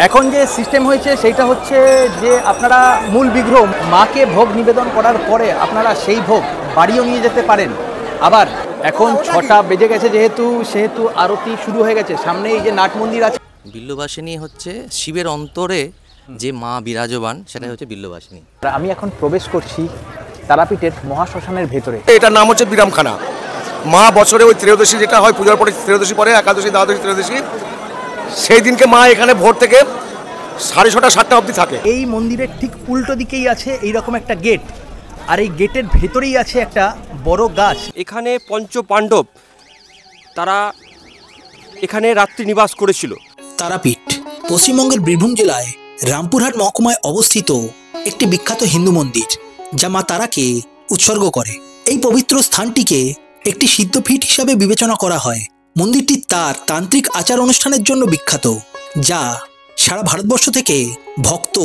এখন যে সিস্টেম হয়েছে সেইটা হচ্ছে যে আপনারা মূল বিগ্রহ মাকে ভোগ নিবেদন করার পরে আপনারা সেই ভোগ বাড়িও নিয়ে যেতে পারেন। আবার এখন 6টা বেজে গেছে সেহেতু আরতি শুরু হয়ে গেছে। সামনে এই যে নাট মন্দির আছে, বিল্লবাসিনী হচ্ছে শিবের অন্তরে যে মা বিরাজমান, সেটাই হচ্ছে বিল্লবাসিনী। আমি এখন প্রবেশ করছি তারাপীঠের মহাশ্মশানের ভেতরে। এটার নাম হচ্ছে বিরামখানা। মা বছরে ওই ত্রয়োদশী যেটা হয়, পূজার পরে ত্রয়োদশী পরে একাদশী, দ্বাদশী, ত্রয়োদশী, সেই দিনকে মা এখানে ভোর থেকে 6:30 7টা অবধি থাকে। এই মন্দিরের ঠিক উল্টো দিকেই আছে এইরকম একটা গেট, আর এই গেটের ভেতরেই আছে একটা বড় গাছ। এখানে পঞ্চপাণ্ডব তারা এখানে রাত্রি নিবাস করেছিল। তারাপীঠ পশ্চিমবঙ্গের বীরভূম জেলায় রামপুরহাট মহকুমায় অবস্থিত একটি বিখ্যাত হিন্দু মন্দির, যা মা তারাকে উৎসর্গ করে। এই পবিত্র স্থানটিকে একটি সিদ্ধপীঠ হিসাবে বিবেচনা করা হয়। মন্দিরটি তার তান্ত্রিক আচার অনুষ্ঠানের জন্য বিখ্যাত, যা সারা ভারতবর্ষ থেকে ভক্ত,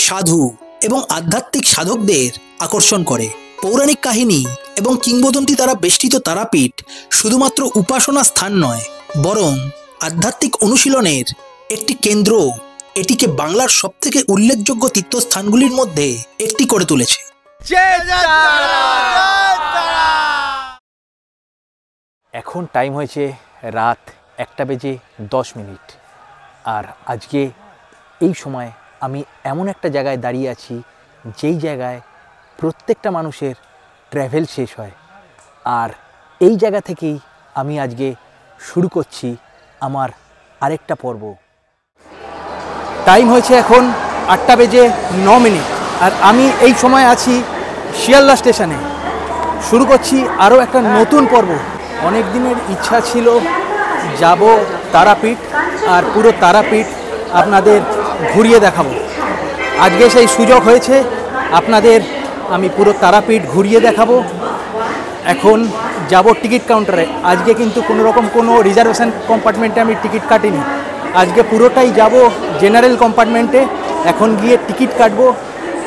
সাধু এবং আধ্যাত্মিক সাধকদের আকর্ষণ করে। পৌরাণিক কাহিনী এবং কিংবদন্তি দ্বারা বেষ্টিত তারাপীঠ শুধুমাত্র উপাসনা স্থান নয়, বরং আধ্যাত্মিক অনুশীলনের একটি কেন্দ্র এটিকে বাংলার সবথেকে উল্লেখযোগ্য তীর্থস্থানগুলির মধ্যে একটি করে তুলেছে। এখন টাইম হয়েছে রাত 1:10। আর আজকে এই সময় আমি এমন একটা জায়গায় দাঁড়িয়ে আছি যেই জায়গায় প্রত্যেকটা মানুষের ট্র্যাভেল শেষ হয়। আর এই জায়গা থেকেই আমি আজকে শুরু করছি আমার আরেকটা পর্ব। টাইম হয়েছে এখন 8:09 আর আমি এই সময় আছি শিয়ালদা স্টেশনে। শুরু করছি আরও একটা নতুন পর্ব। অনেক দিনের ইচ্ছা ছিল যাব তারাপীঠ, আর পুরো তারাপীঠ আপনাদের ঘুরিয়ে দেখাবো। আজকে সেই সুযোগ হয়েছে, আপনাদের আমি পুরো তারাপীঠ ঘুরিয়ে দেখাবো। এখন যাব টিকিট কাউন্টারে। আজকে কিন্তু কোনো রিজার্ভেশন কম্পার্টমেন্টে আমি টিকিট কাটিনি, আজকে পুরোটাই যাব জেনারেল কম্পার্টমেন্টে। এখন গিয়ে টিকিট কাটবো,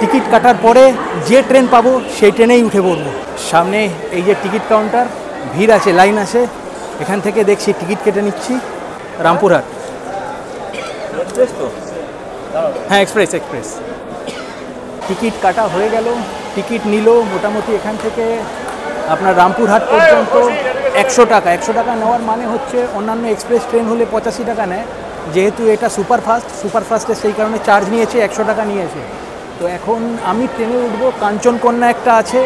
টিকিট কাটার পরে যে ট্রেন পাবো সেই ট্রেনেই উঠে পড়বো। সামনে এই যে টিকিট কাউন্টার, ভিড় আছে, লাইন আছে। এখান থেকে দেখছি টিকিট কেটে নিচ্ছি। রামপুরহাট, হ্যাঁ এক্সপ্রেস। টিকিট কাটা হয়ে গেল, টিকিট নিল মোটামুটি এখান থেকে আপনার রামপুরহাট পর্যন্ত 100 টাকা। 100 টাকা নেওয়ার মানে হচ্ছে অন্যান্য এক্সপ্রেস ট্রেন হলে 85 টাকা নেয়, যেহেতু এটা সুপারফাস্টে সেই কারণে চার্জ নিয়েছে, 100 টাকা নিয়েছে। তো এখন আমি ট্রেনে উঠবো, কাঞ্চনকন্যা একটা আছে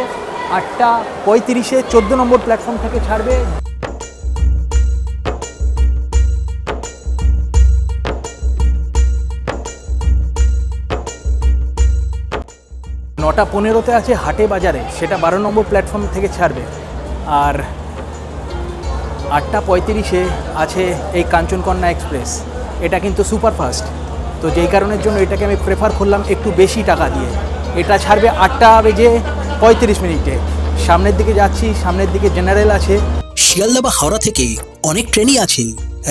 8:35 14 নম্বর প্ল্যাটফর্ম থেকে ছাড়বে। নটা 15-তে আছে হাটে বাজারে, সেটা 12 নম্বর প্ল্যাটফর্ম থেকে ছাড়বে। আর 8:35 আছে এই কাঞ্চনকন্যা এক্সপ্রেস, এটা কিন্তু সুপারফাস্ট। তো যেই কারণের জন্য এটাকে আমি প্রেফার করলাম একটু বেশি টাকা দিয়ে। এটা ছাড়বে 8:35। সামনের দিকে যাচ্ছি, সামনের দিকে জেনারেল আছে। শিয়ালদা বা হাওড়া থেকে অনেক ট্রেনই আছে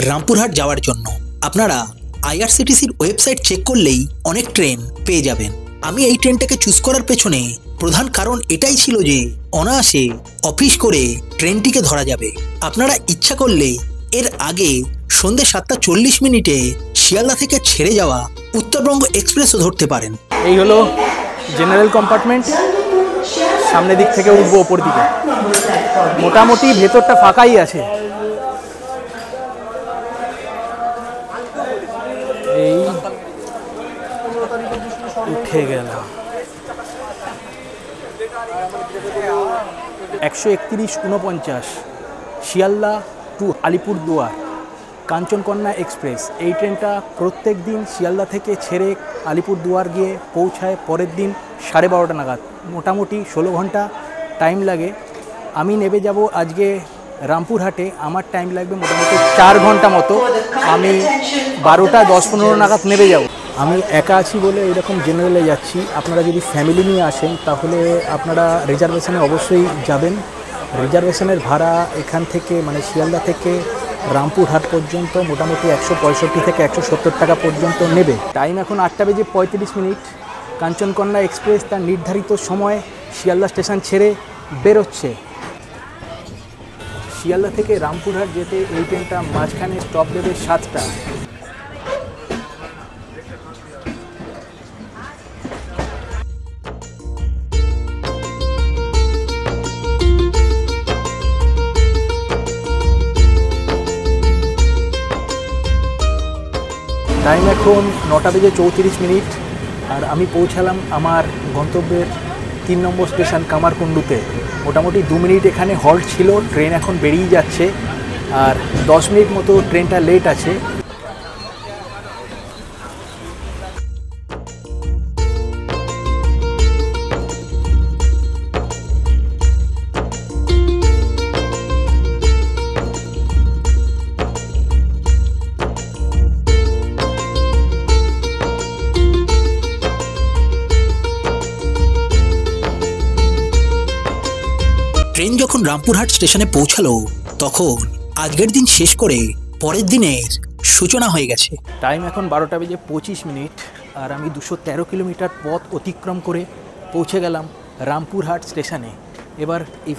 রামপুরহাট যাওয়ার জন্য। আপনারা আইআরসিটিসির ওয়েবসাইট চেক করলেই অনেক ট্রেন পেয়ে যাবেন। আমি এই ট্রেনটাকে চুজ করার পেছনে প্রধান কারণ এটাই ছিল যে অনায়াসে অফিস করে ট্রেনটিকে ধরা যাবে। আপনারা ইচ্ছা করলে এর আগে সন্ধ্যে 7:40 শিয়ালদা থেকে ছেড়ে যাওয়া উত্তরবঙ্গ এক্সপ্রেসও ধরতে পারেন। এই হলো জেনারেল কম্পার্টমেন্ট, সামনের দিক থেকে উঠবো ওপর দিকে। মোটামুটি ভেতরটা ফাঁকাই আছে। এই উঠে গেলাম 131:49 শিয়ালদা টু আলিপুরদুয়ার কাঞ্চনকন্যা এক্সপ্রেস। এই ট্রেনটা প্রত্যেক দিন শিয়ালদা থেকে ছেড়ে আলিপুরদুয়ার গিয়ে পৌঁছায় পরের দিন 12:30 নাগাদ। মোটামুটি 16 ঘন্টা টাইম লাগে। আমি নেমে যাব আজকে রামপুরহাটে, আমার টাইম লাগবে মোটামুটি 4 ঘন্টা মতো। আমি 12:10-15 নাগাদ নেমে যাব। আমি একা আছি বলে এরকম জেনারেলে যাচ্ছি। আপনারা যদি ফ্যামিলি নিয়ে আসেন তাহলে আপনারা রিজার্ভেশনে অবশ্যই যাবেন। রিজার্ভেশনের ভাড়া এখান থেকে মানে শিয়ালদা থেকে রামপুরহাট পর্যন্ত মোটামুটি 165 থেকে 170 টাকা পর্যন্ত নেবে। টাইম এখন 8:35। কাঞ্চনকন্যা এক্সপ্রেস তার নির্ধারিত সময় শিয়ালদা স্টেশন ছেড়ে বেরোচ্ছে। শিয়ালদা থেকে রামপুরহাট যেতে এই ট্রেনটা মাঝখানে স্টপ দেবে 7টা। টাইম এখন 9:34 আর আমি পৌঁছালাম আমার গন্তব্যের 3 নম্বর স্টেশন কামারকুণ্ডুতে। মোটামুটি 2 মিনিট এখানে হল্ট ছিল, ট্রেন এখন বেরিয়ে যাচ্ছে আর 10 মিনিট মতো ট্রেনটা লেট আছে। ট্রেন যখন রামপুরহাট স্টেশনে পৌঁছালো তখন আজকের দিন শেষ করে পরের দিনের সূচনা হয়ে গেছে। টাইম এখন 12:25 আর আমি 213 কিলোমিটার পথ অতিক্রম করে পৌঁছে গেলাম রামপুরহাট স্টেশনে। এবার এই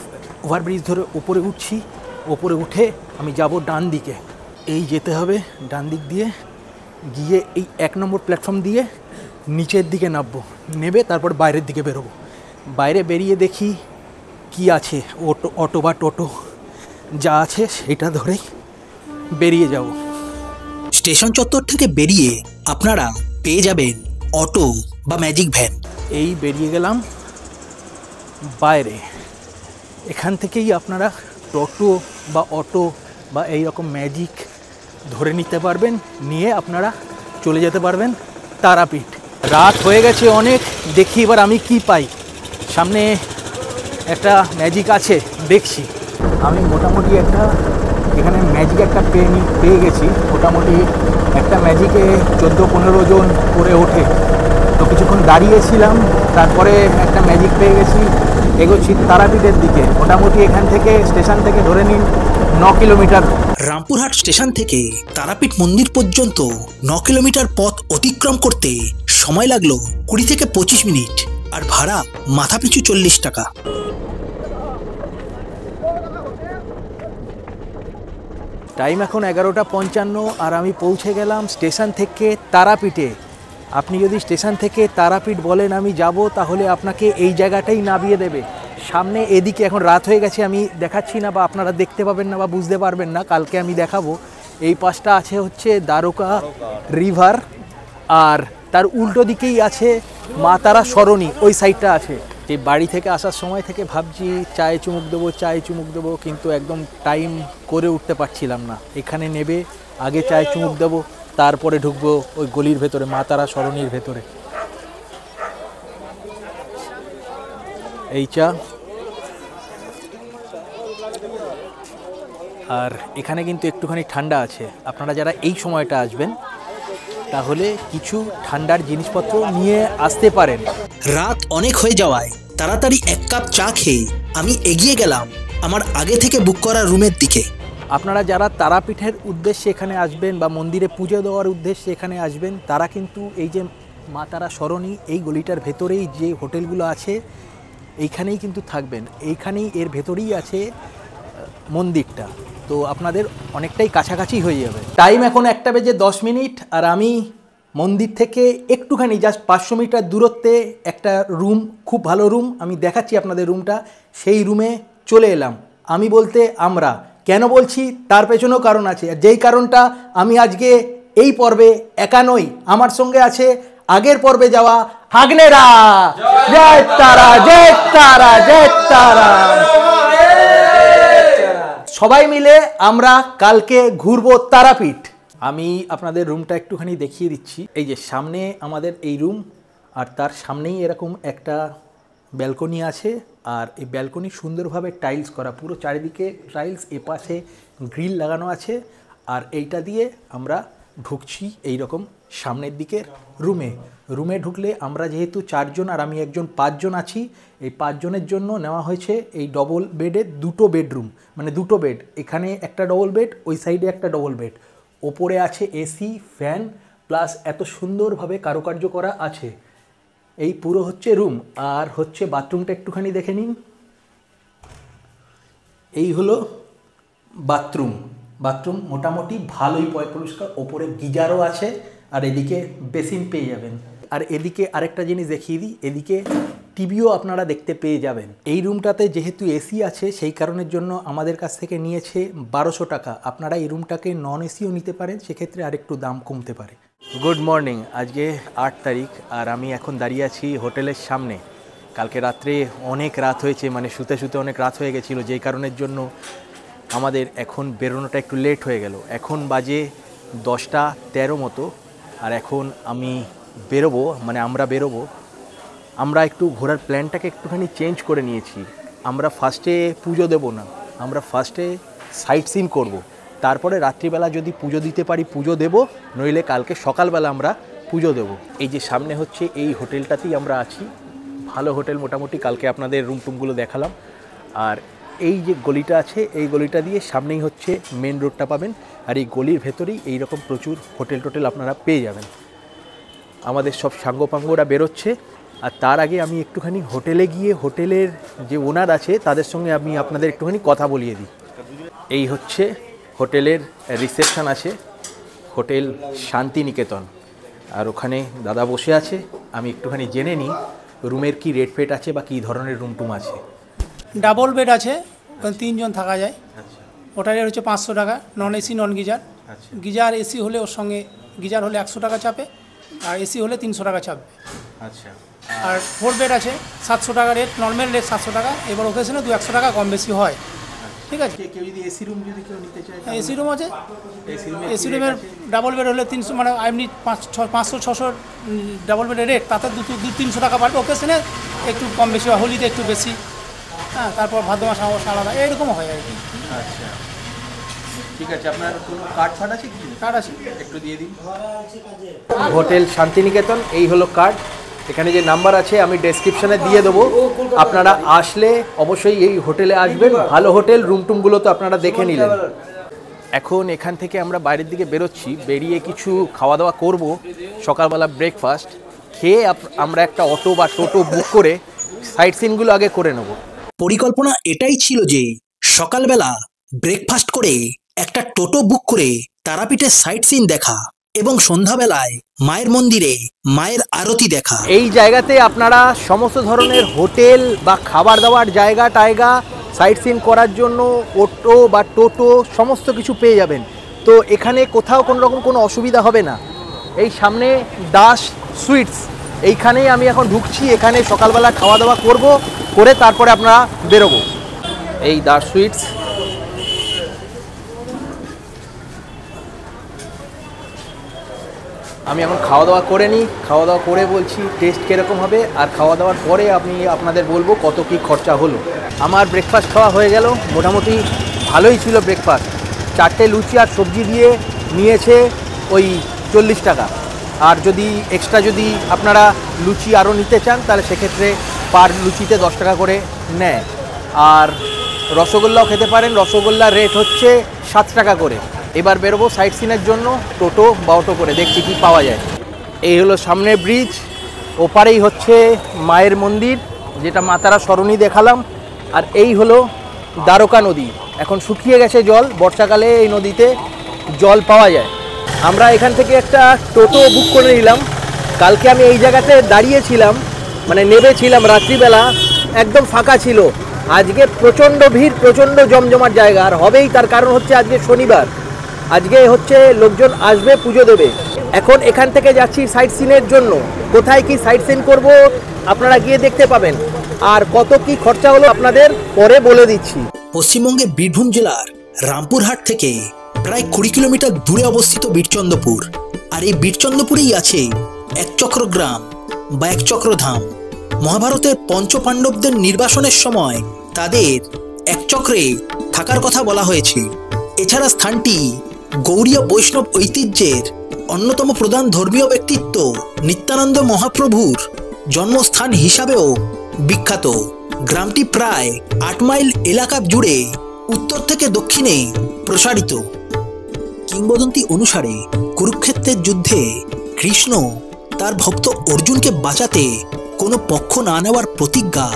ওভারব্রিজ ধরে ওপরে উঠছি, ওপরে উঠে আমি যাব ডান দিকে। এই যেতে হবে ডান দিক দিয়ে, গিয়ে এই 1 নম্বর প্ল্যাটফর্ম দিয়ে নিচের দিকে নামবো, নেবে তারপর বাইরের দিকে বেরোবো। বাইরে বেরিয়ে দেখি কি আছে, অটো বা টোটো যা আছে সেটা ধরেই বেরিয়ে যাব। স্টেশন চত্বর থেকে বেরিয়ে আপনারা পেয়ে যাবেন অটো বা ম্যাজিক ভ্যান। এই বেরিয়ে গেলাম বাইরে। এখান থেকেই আপনারা টোটো বা অটো বা এই রকম ম্যাজিক ধরে নিতে পারবেন, নিয়ে আপনারা চলে যেতে পারবেন তারাপীঠ। রাত হয়ে গেছে অনেক, দেখি এবার আমি কি পাই। সামনে একটা ম্যাজিক আছে, দেখছি। আমি মোটামুটি এখানে ম্যাজিক একটা পেয়ে গেছি। মোটামুটি একটা ম্যাজিকে 14-15 জন করে ওঠে। তো কিছুক্ষণ দাঁড়িয়েছিলাম, তারপরে একটা ম্যাজিক পেয়ে গেছি। এগোচ্ছি তারাপীঠের দিকে। মোটামুটি এখান থেকে স্টেশন থেকে ধরে নিন 9 কিলোমিটার। রামপুরহাট স্টেশন থেকে তারাপীঠ মন্দির পর্যন্ত 9 কিলোমিটার পথ অতিক্রম করতে সময় লাগলো 20 থেকে 25 মিনিট, আর ভাড়া মাথাপিছু 40 টাকা। টাইম এখন 11:55 আর আমি পৌঁছে গেলাম স্টেশন থেকে তারাপীঠে। আপনি যদি স্টেশন থেকে তারাপীঠ বলেন আমি যাব, তাহলে আপনাকে এই জায়গাটাই নামিয়ে দেবে। সামনে এদিকে এখন রাত হয়ে গেছে, আমি দেখাচ্ছি না বা আপনারা দেখতে পাবেন না বা বুঝতে পারবেন না, কালকে আমি দেখাবো। এই পাশটা আছে হচ্ছে দ্বারকা রিভার, আর তার উল্টো দিকেই আছে মা তারা সরণি, ওই সাইডটা আছে। যে বাড়ি থেকে আসার সময় থেকে ভাবছি চায়ে চুমুক দেবো, কিন্তু একদম টাইম করে উঠতে পারছিলাম না। এখানে নেবে আগে চায়ে চুমুক দেবো, তারপরে ঢুকবো ওই গলির ভেতরে, মা তারা সরণির ভেতরে। এই চা। আর এখানে কিন্তু একটুখানি ঠান্ডা আছে। আপনারা যারা এই সময়টা আসবেন তাহলে কিছু ঠান্ডার জিনিসপত্র নিয়ে আসতে পারেন। রাত অনেক হয়ে যাওয়ায় তাড়াতাড়ি 1 কাপ চা খেয়ে আমি এগিয়ে গেলাম আমার আগে থেকে বুক করা রুমের দিকে। আপনারা যারা তারাপীঠের উদ্দেশ্যে এখানে আসবেন বা মন্দিরে পুজো দেওয়ার উদ্দেশ্যে এখানে আসবেন, তারা কিন্তু এই যে মা তারা সরণি, এই গলিটার ভেতরেই যে হোটেলগুলো আছে এইখানেই কিন্তু থাকবেন। এইখানেই এর ভেতরেই আছে মন্দিরটা, তো আপনাদের অনেকটাই কাছাকাছি হয়ে যাবে। টাইম এখন 1:10 আর আমি মন্দির থেকে একটুখানি জাস্ট 500 মিটার দূরত্বে একটা রুম, খুব ভালো রুম, আমি দেখাচ্ছি আপনাদের রুমটা। সেই রুমে চলে এলাম। আমি বলতে আমরা কেন বলছি তার পেছনেও কারণ আছে, আর যেই কারণটা আমি আজকে এই পর্বে একা নই, আমার সঙ্গে আছে আগের পর্বে যাওয়া হাগনেরা। জয় তারা, জয় তারা, জয় তারা। সবাই মিলে আমরা কালকে ঘুরবো তারাপীঠ। আমি আপনাদের রুমটা একটুখানি দেখিয়ে দিচ্ছি। এই যে সামনে আমাদের এই রুম, আর তার সামনেই এরকম একটা ব্যালকনি আছে, আর এই ব্যালকনি সুন্দরভাবে টাইলস করা, পুরো চারিদিকে টাইলস, এপাশে গ্রিল লাগানো আছে। আর এইটা দিয়ে আমরা ঢুকছি এই রকম সামনের দিকের রুমে ঢুকলে আমরা যেহেতু 4 জন আর আমি একজন, 5 জন আছি। এই 5 জনের জন্য নেওয়া হয়েছে এই ডবল বেডের 2টো বেডরুম, মানে 2টো বেড। এখানে একটা ডবল বেড, ওই সাইডে একটা ডবল বেড। ওপরে আছে এসি, ফ্যান, প্লাস এত সুন্দরভাবে কারুকার্য করা আছে। এই পুরো হচ্ছে রুম। আর হচ্ছে বাথরুমটা একটুখানি দেখে নিন। এই হলো বাথরুম মোটামুটি ভালোই পরিষ্কার। ওপরে গিজারও আছে, আর এদিকে বেসিন পেয়ে যাবেন। আর এদিকে আরেকটা জিনিস দেখিয়ে দিই, এদিকে টিভিও আপনারা দেখতে পেয়ে যাবেন। এই রুমটাতে যেহেতু এসি আছে, সেই কারণের জন্য আমাদের কাছ থেকে নিয়েছে 1200 টাকা। আপনারা এই রুমটাকে নন এসিও নিতে পারেন, সেক্ষেত্রে আরেকটু দাম কমতে পারে। Good morning. আজকে 8 তারিখ আর আমি এখন দাঁড়িয়ে আছি হোটেলের সামনে। কালকে রাত্রে অনেক রাত হয়েছে, মানে শুতে শুতে অনেক রাত হয়ে গেছিলো, যেই কারণের জন্য আমাদের এখন বেরোনোটা একটু লেট হয়ে গেল। এখন বাজে 10:13 মতো, আর এখন আমি বেরোবো, মানে আমরা বেরোবো। আমরা একটু ঘোরার প্ল্যানটাকে একটুখানি চেঞ্জ করে নিয়েছি। আমরা ফার্স্টে পুজো দেবো না, আমরা ফার্স্টে সাইট সিন করবো, তারপরে রাত্রিবেলা যদি পুজো দিতে পারি পুজো দেব, নইলে কালকে সকালবেলা আমরা পুজো দেব। এই যে সামনে হচ্ছে এই হোটেলটাতেই আমরা আছি, ভালো হোটেল মোটামুটি। কালকে আপনাদের রুম টুমগুলো দেখালাম। আর এই যে গলিটা আছে, এই গলিটা দিয়ে সামনেই হচ্ছে মেন রোডটা পাবেন, আর এই গলির ভেতরেই এইরকম প্রচুর হোটেল টোটেল আপনারা পেয়ে যাবেন। আমাদের সব সাঙ্গপাঙ্গরা বেরোচ্ছে, আর তার আগে আমি একটুখানি হোটেলে গিয়ে হোটেলের যে ওনার আছে তাদের সঙ্গে আমি আপনাদের একটুখানি কথা বলিয়ে দিই। এই হচ্ছে হোটেলের রিসেপশন আছে, হোটেল শান্তিনিকেতন, আর ওখানে দাদা বসে আছে। আমি একটুখানি জেনে নিই রুমের কি রেট ফেট আছে বা কী ধরনের রুম টুম আছে। ডাবল বেড আছে, 3 জন থাকা যায়। ওটার রেট হচ্ছে 500 টাকা, non AC non geyser. Geyser AC হলে ওর সঙ্গে, গিজার হলে 100 টাকা চাপে, আর এসি হলে 300 টাকা চাপবে। আচ্ছা। আর 4 বেড আছে, 700 টাকা রেট, নর্মাল রেট 700 টাকা। এবার ওকেশনে 200-100 টাকা কম বেশি হয়, ঠিক আছে। কেউ যদি এসি রুম যদি কেউ নিতে চায়, এসি রুম আছে। এসি রুমের ডাবল বেড হলে 300, মানে এমনি 500-600 ডাবল বেডের রেট, তাতে 200-300 টাকা বাড়বে। ওকেশনে একটু কম বেশি হয়, হোলিতে একটু বেশি, হ্যাঁ। তারপর ভাদ্র মাস আলাদা, এইরকম হয় আর কি। আচ্ছা, ঠিক আছে। আপনার কোনো কার্ড ফার্ড আছে কি? কার্ড আছে, একটু দিয়ে দিন। হোটেল শান্তিনিকেতন, এই হলো কার্ড। এখানে যে নাম্বার আছে আমি ডেসক্রিপশানে দিয়ে দেবো। আপনারা আসলে অবশ্যই এই হোটেলে আসবেন, ভালো হোটেল। রুম টুমগুলো তো আপনারা দেখে নিলেন। এখন এখান থেকে আমরা বাইরের দিকে বেরোচ্ছি, বেরিয়ে কিছু খাওয়া দাওয়া করব, সকালবেলা ব্রেকফাস্ট খেয়ে আমরা একটা অটো বা টোটো বুক করে সাইট সিনগুলো আগে করে নেব। পরিকল্পনা এটাই ছিল যে সকালবেলা ব্রেকফাস্ট করে একটা টোটো বুক করে তারাপীঠের সাইট সিন দেখা এবং সন্ধ্যাবেলায় মায়ের মন্দিরে মায়ের আরতি দেখা। এই জায়গাতে আপনারা সমস্ত ধরনের হোটেল বা খাবার দাবার জায়গা টায়গা সাইট সিন করার জন্য অটো বা টোটো সমস্ত কিছু পেয়ে যাবেন। তো এখানে কোথাও কোনো রকম কোনো অসুবিধা হবে না। এই সামনে দাস সুইটস, এইখানেই আমি এখন ঢুকছি। এখানে সকালবেলা খাওয়া দাওয়া করব, করে তারপরে আপনারা বেরোবো। এই দাস সুইটস, আমি এখন খাওয়া দাওয়া করে নিই। খাওয়া দাওয়া করে বলছি টেস্ট কীরকম হবে, আর খাওয়া দাওয়ার পরে আমি আপনাদের বলবো কত কী খরচা হলো। আমার ব্রেকফাস্ট খাওয়া হয়ে গেল, মোটামুটি ভালোই ছিল ব্রেকফাস্ট। 4টে লুচি আর সবজি দিয়ে নিয়েছে ওই 40 টাকা। আর যদি এক্সট্রা যদি আপনারা লুচি আরও নিতে চান তাহলে সেক্ষেত্রে পার লুচিতে 10 টাকা করে নেয়। আর রসগোল্লাও খেতে পারেন, রসগোল্লার রেট হচ্ছে 7 টাকা করে। এবার বেরোবো সাইট সিনের জন্য টোটো বা অটো করে, দেখছি কি পাওয়া যায়। এই হলো সামনে ব্রিজ, ওপারেই হচ্ছে মায়ের মন্দির, যেটা মাতারা সরণি দেখালাম। আর এই হলো দ্বারকা নদী, এখন শুকিয়ে গেছে জল, বর্ষাকালে এই নদীতে জল পাওয়া যায়। আমরা এখান থেকে একটা টোটো বুক করে নিলাম। কালকে আমি এই জায়গাতে দাঁড়িয়েছিলাম, মানে নেমেছিলাম রাত্রিবেলা, একদম ফাঁকা ছিল। আজকে প্রচণ্ড ভিড়, প্রচণ্ড জমজমাট জায়গা, আর হবেই। তার কারণ হচ্ছে আজকে শনিবার, আজকে হচ্ছে লোকজন আসবে পুজো দেবে। এখন এখান থেকে যাচ্ছি সাইট সিনের জন্য। কোথায় কি সাইট সিন করব আপনারা গিয়ে দেখতে পাবেন, আর কত কি খরচা হলো আপনাদের পরে বলে দিচ্ছি। পশ্চিমবঙ্গের বীরভূম জেলার রামপুরহাট থেকে প্রায় 20 কিলোমিটার দূরে অবস্থিত বীরচন্দ্রপুর। আর এই বীরচন্দ্রপুরেই আছে একচক্র গ্রাম বা একচক্রধাম। মহাভারতের পঞ্চপাণ্ডবদের নির্বাসনের সময় তাদের একচক্রে থাকার কথা বলা হয়েছে। এছাড়া স্থানটি গৌড়ীয় বৈষ্ণব ঐতিহ্যের অন্যতম প্রধান ধর্মীয় ব্যক্তিত্ব নিত্যানন্দ মহাপ্রভুর জন্মস্থান হিসাবেও বিখ্যাত। গ্রামটি প্রায় 8 মাইল এলাকা জুড়ে উত্তর থেকে দক্ষিণে প্রসারিত। কিংবদন্তি অনুসারে কুরুক্ষেত্রের যুদ্ধে কৃষ্ণ তার ভক্ত অর্জুনকে বাঁচাতে কোনো পক্ষ না নেওয়ার প্রতিজ্ঞা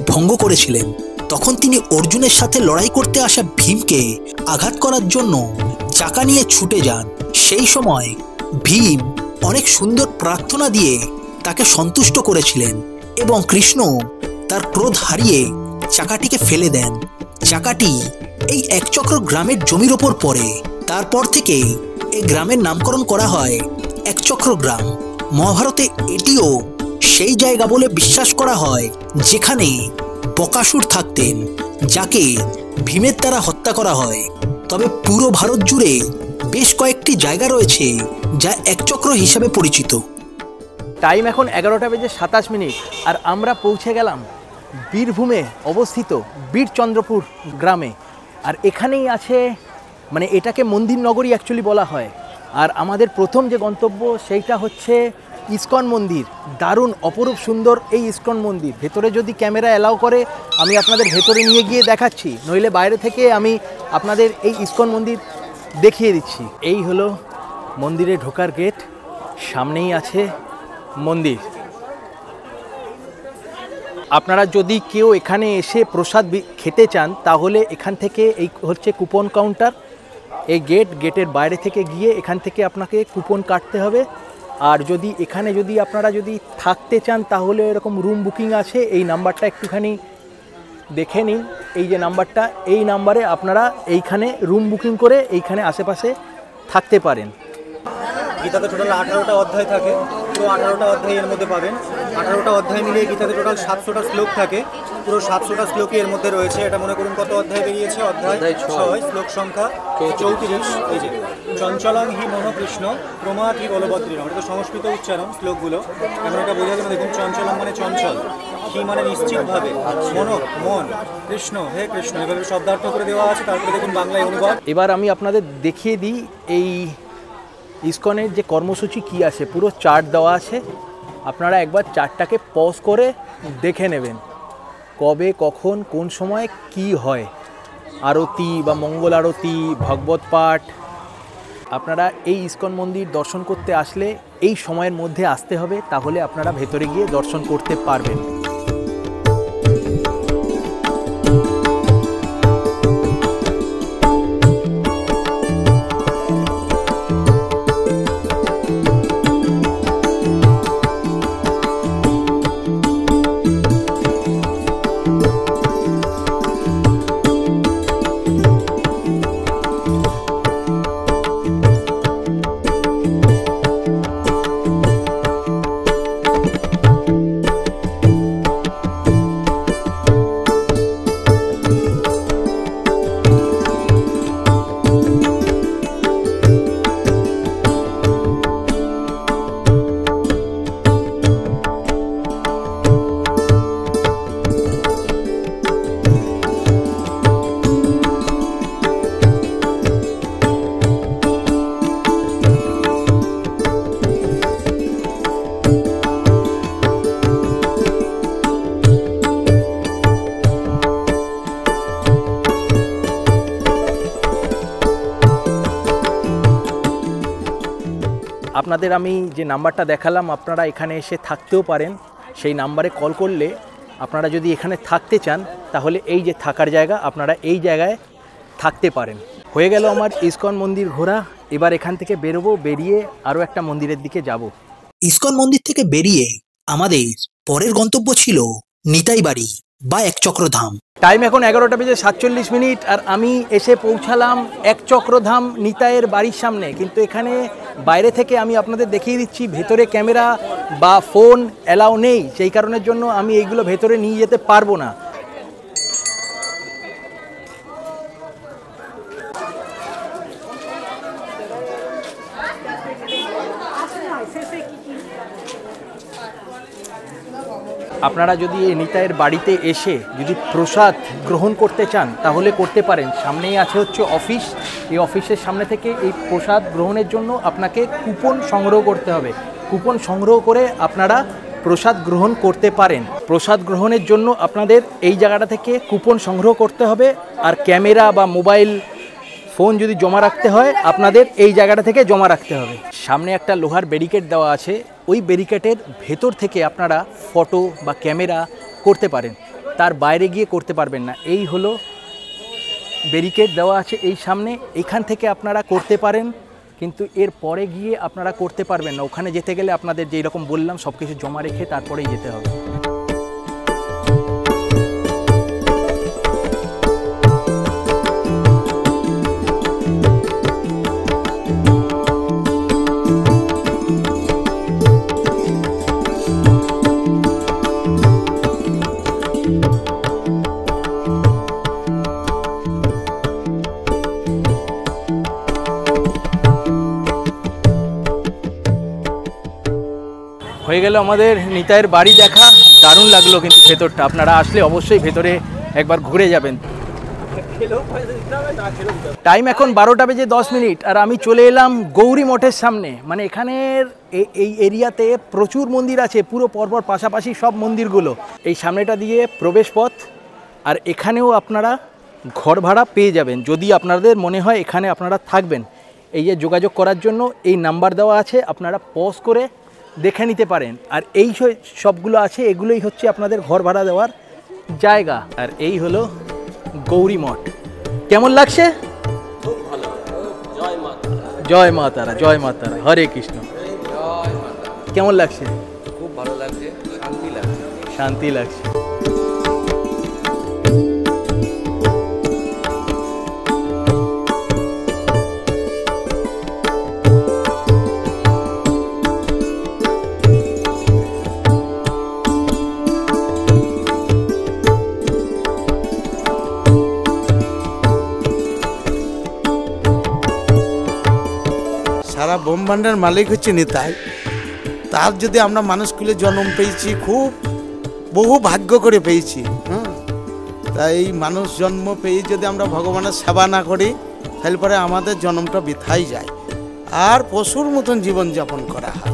ভঙ্গ করেছিলেন। তখন তিনি অর্জুনের সাথে লড়াই করতে আসা ভীমকে আঘাত করার জন্য চাকা নিয়ে ছুটে যান। সেই সময় ভীম অনেক সুন্দর প্রার্থনা দিয়ে তাকে সন্তুষ্ট করেছিলেন এবং কৃষ্ণ তার ক্রোধ হারিয়ে চাকাটিকে ফেলে দেন। চাকাটি এই একচক্র গ্রামের জমির ওপর পড়ে। তারপর থেকে এই গ্রামের নামকরণ করা হয় একচক্র গ্রাম। মহাভারতে এটিও সেই জায়গা বলে বিশ্বাস করা হয় যেখানে বকাসুর থাকতেন, যাকে ভীমের দ্বারা হত্যা করা হয়। তবে পুরো ভারত জুড়ে বেশ কয়েকটি জায়গা রয়েছে যা একচক্র হিসাবে পরিচিত। টাইম এখন 11:27 আর আমরা পৌঁছে গেলাম বীরভূমে অবস্থিত বীরচন্দ্রপুর গ্রামে। আর এখানেই আছে, মানে এটাকে মন্দির নগরী অ্যাকচুয়ালি বলা হয়। আর আমাদের প্রথম যে গন্তব্য সেইটা হচ্ছে ইসকন মন্দির। দারুণ অপরূপ সুন্দর এই ইসকন মন্দির। ভেতরে যদি ক্যামেরা অ্যালাউ করে আমি আপনাদের ভেতরে নিয়ে গিয়ে দেখাচ্ছি, নইলে বাইরে থেকে আমি আপনাদের এই ইসকন মন্দির দেখিয়ে দিচ্ছি। এই হলো মন্দিরে ঢোকার গেট, সামনেই আছে মন্দির। আপনারা যদি কেউ এখানে এসে প্রসাদ খেতে চান তাহলে এখান থেকে এই হচ্ছে কুপন কাউন্টার। এই গেটের বাইরে থেকে গিয়ে এখান থেকে আপনাকে কুপন কাটতে হবে। আর যদি এখানে আপনারা যদি থাকতে চান তাহলে এরকম রুম বুকিং আছে। এই নাম্বারটা একটুখানি দেখে নিন, এই যে নাম্বারটা, এই নাম্বারে আপনারা এইখানে রুম বুকিং করে এইখানে আশেপাশে থাকতে পারেন। গীতাতে টোটাল 18টা অধ্যায় থাকে, পুরো 18টা অধ্যায় এর মধ্যে পাবেন। 18টা অধ্যায় মিলিয়ে গীতাতে টোটাল 700টা শ্লোক থাকে, পুরো 700টা শ্লোকই এর মধ্যে রয়েছে। এটা মনে করুন কত অধ্যায় বেরিয়েছে, অধ্যায় 6, শ্লোক সংখ্যা 34। এই যে চঞ্চলং হি মনো কৃষ্ণ প্রমাদ হি বলভদ্রীণ, এটা তো সংস্কৃত উচ্চারণ শ্লোকগুলো। এখন এটা বোঝা যাবে, দেখুন চঞ্চলং মানে চঞ্চল, হি মানে নিশ্চিতভাবে, মনো মন, কৃষ্ণ হে কৃষ্ণ, এভাবে শব্দার্থ করে দেওয়া আছে। তারপরে দেখুন বাংলায় অনুবাদ। এবার আমি আপনাদের দেখিয়ে দিই এই ইসকনের যে কর্মসূচি কি আছে, পুরো চার্ট দেওয়া আছে। আপনারা একবার চার্টটাকে পজ করে দেখে নেবেন কবে কখন কোন সময় কি হয়, আরতি বা মঙ্গল আরতি, ভগবত পাঠ। আপনারা এই ইসকন মন্দির দর্শন করতে আসলে এই সময়ের মধ্যে আসতে হবে, তাহলে আপনারা ভেতরে গিয়ে দর্শন করতে পারবেন। আপনাদের আমি যে নাম্বারটা দেখালাম, আপনারা এখানে এসে থাকতেও পারেন। সেই নাম্বারে কল করলে আপনারা যদি এখানে থাকতে চান তাহলে এই যে থাকার জায়গা, আপনারা এই জায়গায় থাকতে পারেন। হয়ে গেল আমার ইসকন মন্দির ঘোরা। এবার এখান থেকে বেরোবো, বেরিয়ে আরও একটা মন্দিরের দিকে যাব। ইসকন মন্দির থেকে বেরিয়ে আমাদের পরের গন্তব্য ছিল নিতাই বাড়ি বা একচক্রধাম। টাইম এখন 11:47 আর আমি এসে পৌঁছালাম একচক্রধাম নিতাইয়ের বাড়ির সামনে। কিন্তু এখানে বাইরে থেকে আমি আপনাদের দেখিয়ে দিচ্ছি, ভেতরে ক্যামেরা বা ফোন অ্যালাউ নেই। সেই কারণের জন্য আমি এইগুলো ভেতরে নিয়ে যেতে পারবো না। আপনারা যদি এই নিতাইয়ের বাড়িতে এসে যদি প্রসাদ গ্রহণ করতে চান তাহলে করতে পারেন। সামনেই আছে হচ্ছে অফিস। এই অফিসের সামনে থেকে এই প্রসাদ গ্রহণের জন্য আপনাকে কুপন সংগ্রহ করতে হবে। কুপন সংগ্রহ করে আপনারা প্রসাদ গ্রহণ করতে পারেন। প্রসাদ গ্রহণের জন্য আপনাদের এই জায়গাটা থেকে কুপন সংগ্রহ করতে হবে। আর ক্যামেরা বা মোবাইল ফোন যদি জমা রাখতে হয় আপনাদের এই জায়গাটা থেকে জমা রাখতে হবে। সামনে একটা লোহার ব্যারিকেড দেওয়া আছে, ওই ব্যারিকেডের ভেতর থেকে আপনারা ফটো বা ক্যামেরা করতে পারেন, তার বাইরে গিয়ে করতে পারবেন না। এই হলো ব্যারিকেড দেওয়া আছে এই সামনে, এইখান থেকে আপনারা করতে পারেন, কিন্তু এর পরে গিয়ে আপনারা করতে পারবেন না। ওখানে যেতে গেলে আপনাদের যেই রকম বললাম সব কিছু জমা রেখে তারপরেই যেতে হবে। হয়ে গেল আমাদের নিতাইয়ের বাড়ি দেখা। দারুণ লাগলো কিন্তু ভেতরটা, আপনারা আসলে অবশ্যই ভেতরে একবার ঘুরে যাবেন। টাইম এখন 12টা বেজে 10 মিনিট আর আমি চলে এলাম গৌরী মঠের সামনে। মানে এখানের এই এরিয়াতে প্রচুর মন্দির আছে, পুরো পরপর পাশাপাশি সব মন্দিরগুলো। এই সামনেটা দিয়ে প্রবেশ পথ, আর এখানেও আপনারা ঘর ভাড়া পেয়ে যাবেন যদি আপনাদের মনে হয় এখানে আপনারা থাকবেন। এই যে যোগাযোগ করার জন্য এই নাম্বার দেওয়া আছে, আপনারা পজ করে দেখে নিতে পারেন। আর এই সবগুলো আছে, এগুলোই হচ্ছে আপনাদের ঘর ভাড়া দেওয়ার জায়গা। আর এই হলো গৌরী মঠ। কেমন লাগছে? জয় মা তারা, জয় মা তারা, হরে কৃষ্ণ। কেমন লাগছে? খুব ভালো লাগছে, শান্তি লাগছে। শান্তি লাগছে। সারা ব্রহ্মাণ্ডের মালিক হচ্ছে নিতাই। তার যদি আমরা মানুষ কুলে জন্ম পেয়েছি, খুব বহু ভাগ্য করে পেয়েছি। তাই এই মানুষ জন্ম পেয়ে যদি আমরা ভগবানের সেবা না করি, তাহলে পরে আমাদের জন্মটা বৃথাই যায় আর পশুর মতন জীবনযাপন করা হয়।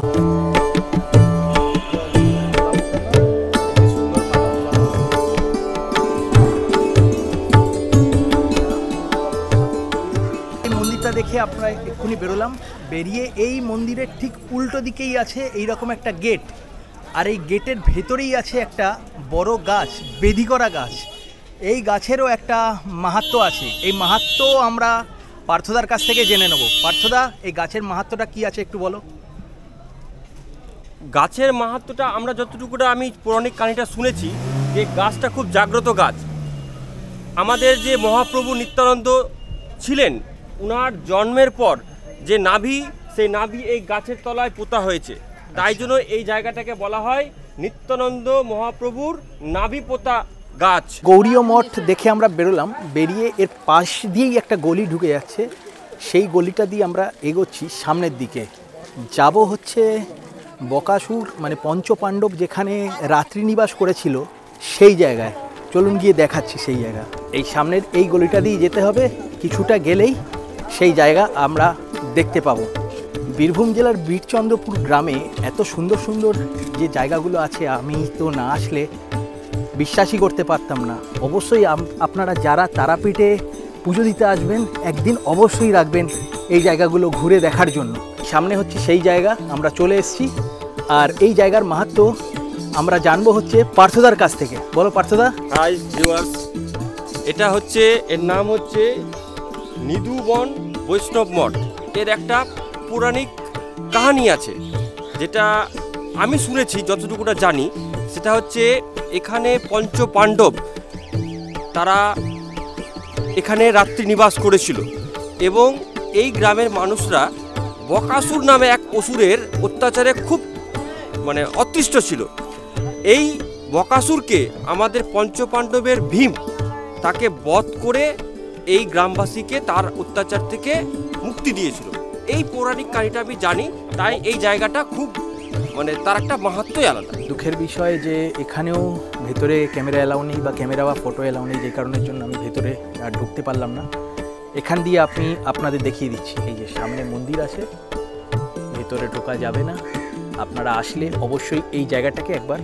দেখে আপনারা এক্ষুনি বেরোলাম, বেরিয়ে এই মন্দিরের ঠিক উল্টো দিকেই আছে এইরকম একটা গেট। আর এই গেটের ভেতরেই আছে একটা বড় গাছ, বেদি করা গাছ। এই গাছেরও একটা মাহাত্ম্য আছে। এই মাহাত্ম্য আমরা পার্থদার কাছ থেকে জেনে নেব। পার্থদা, এই গাছের মাহাত্ম্যটা কি আছে একটু বলো। গাছের মাহাত্ম্যটা আমরা যতটুকুটা আমি পৌরাণিক কাহিনীটা শুনেছি, যে গাছটা খুব জাগ্রত গাছ। আমাদের যে মহাপ্রভু নিত্যানন্দ ছিলেন, উনার জন্মের পর যে নাভি, সেই নাভি এই গাছের তলায় পোতা হয়েছে। তাই জন্য এই জায়গাটাকে বলা হয় নিত্যানন্দ মহাপ্রভুর নাভি পোতা গাছ। গৌরী মঠ দেখে আমরা বেরোলাম, বেরিয়ে এর পাশ দিয়েই একটা গলি ঢুকে যাচ্ছে। সেই গলিটা দিয়ে আমরা এগোচ্ছি সামনের দিকে। যাব হচ্ছে বকাসুর, মানে পঞ্চপাণ্ডব যেখানে রাত্রি নিবাস করেছিল সেই জায়গায়। চলুন গিয়ে দেখাচ্ছি সেই জায়গা। এই সামনের এই গলিটা দিয়ে যেতে হবে, কিছুটা গেলেই সেই জায়গা আমরা দেখতে পাবো। বীরভূম জেলার বীরচন্দ্রপুর গ্রামে এত সুন্দর সুন্দর যে জায়গাগুলো আছে, আমি তো না আসলে বিশ্বাসই করতে পারতাম না। অবশ্যই আপনারা যারা তারাপীঠে পুজো দিতে আসবেন, একদিন অবশ্যই রাখবেন এই জায়গাগুলো ঘুরে দেখার জন্য। সামনে হচ্ছে সেই জায়গা, আমরা চলে এসেছি। আর এই জায়গার মাহাত্ম্য আমরা জানবো হচ্ছে পার্থদার কাছ থেকে। বলো পার্থদা। হাই ভিউয়ার্স, এটা হচ্ছে, এর নাম হচ্ছে নিধুবন বৈষ্ণব মঠ। এর একটা পৌরাণিক কাহিনী আছে, যেটা আমি শুনেছি, যতটুকুটা জানি সেটা হচ্ছে এখানে পঞ্চপাণ্ডব তারা এখানে রাত্রি নিবাস করেছিল এবং এই গ্রামের মানুষরা বকাসুর নামে এক অসুরের অত্যাচারে খুব অতিষ্ঠ ছিল। এই বকাসুরকে আমাদের পঞ্চপাণ্ডবের ভীম তাকে বধ করে এই গ্রামবাসীকে তার অত্যাচার থেকে মুক্তি দিয়েছিল। এই পৌরাণিক কাহিনীটা আমি জানি, তাই এই জায়গাটা খুব তার একটা মাহাত্ম্যই আলাদা। দুঃখের বিষয় যে এখানেও ভেতরে ক্যামেরা এলাও নেই বা ক্যামেরা বা ফটো এলাও নেই, যে কারণের জন্য আমি ভেতরে আর ঢুকতে পারলাম না। এখান দিয়ে আপনাদের দেখিয়ে দিচ্ছি, এই যে সামনে মন্দির আছে, ভেতরে ঢোকা যাবে না। আপনারা আসলে অবশ্যই এই জায়গাটাকে একবার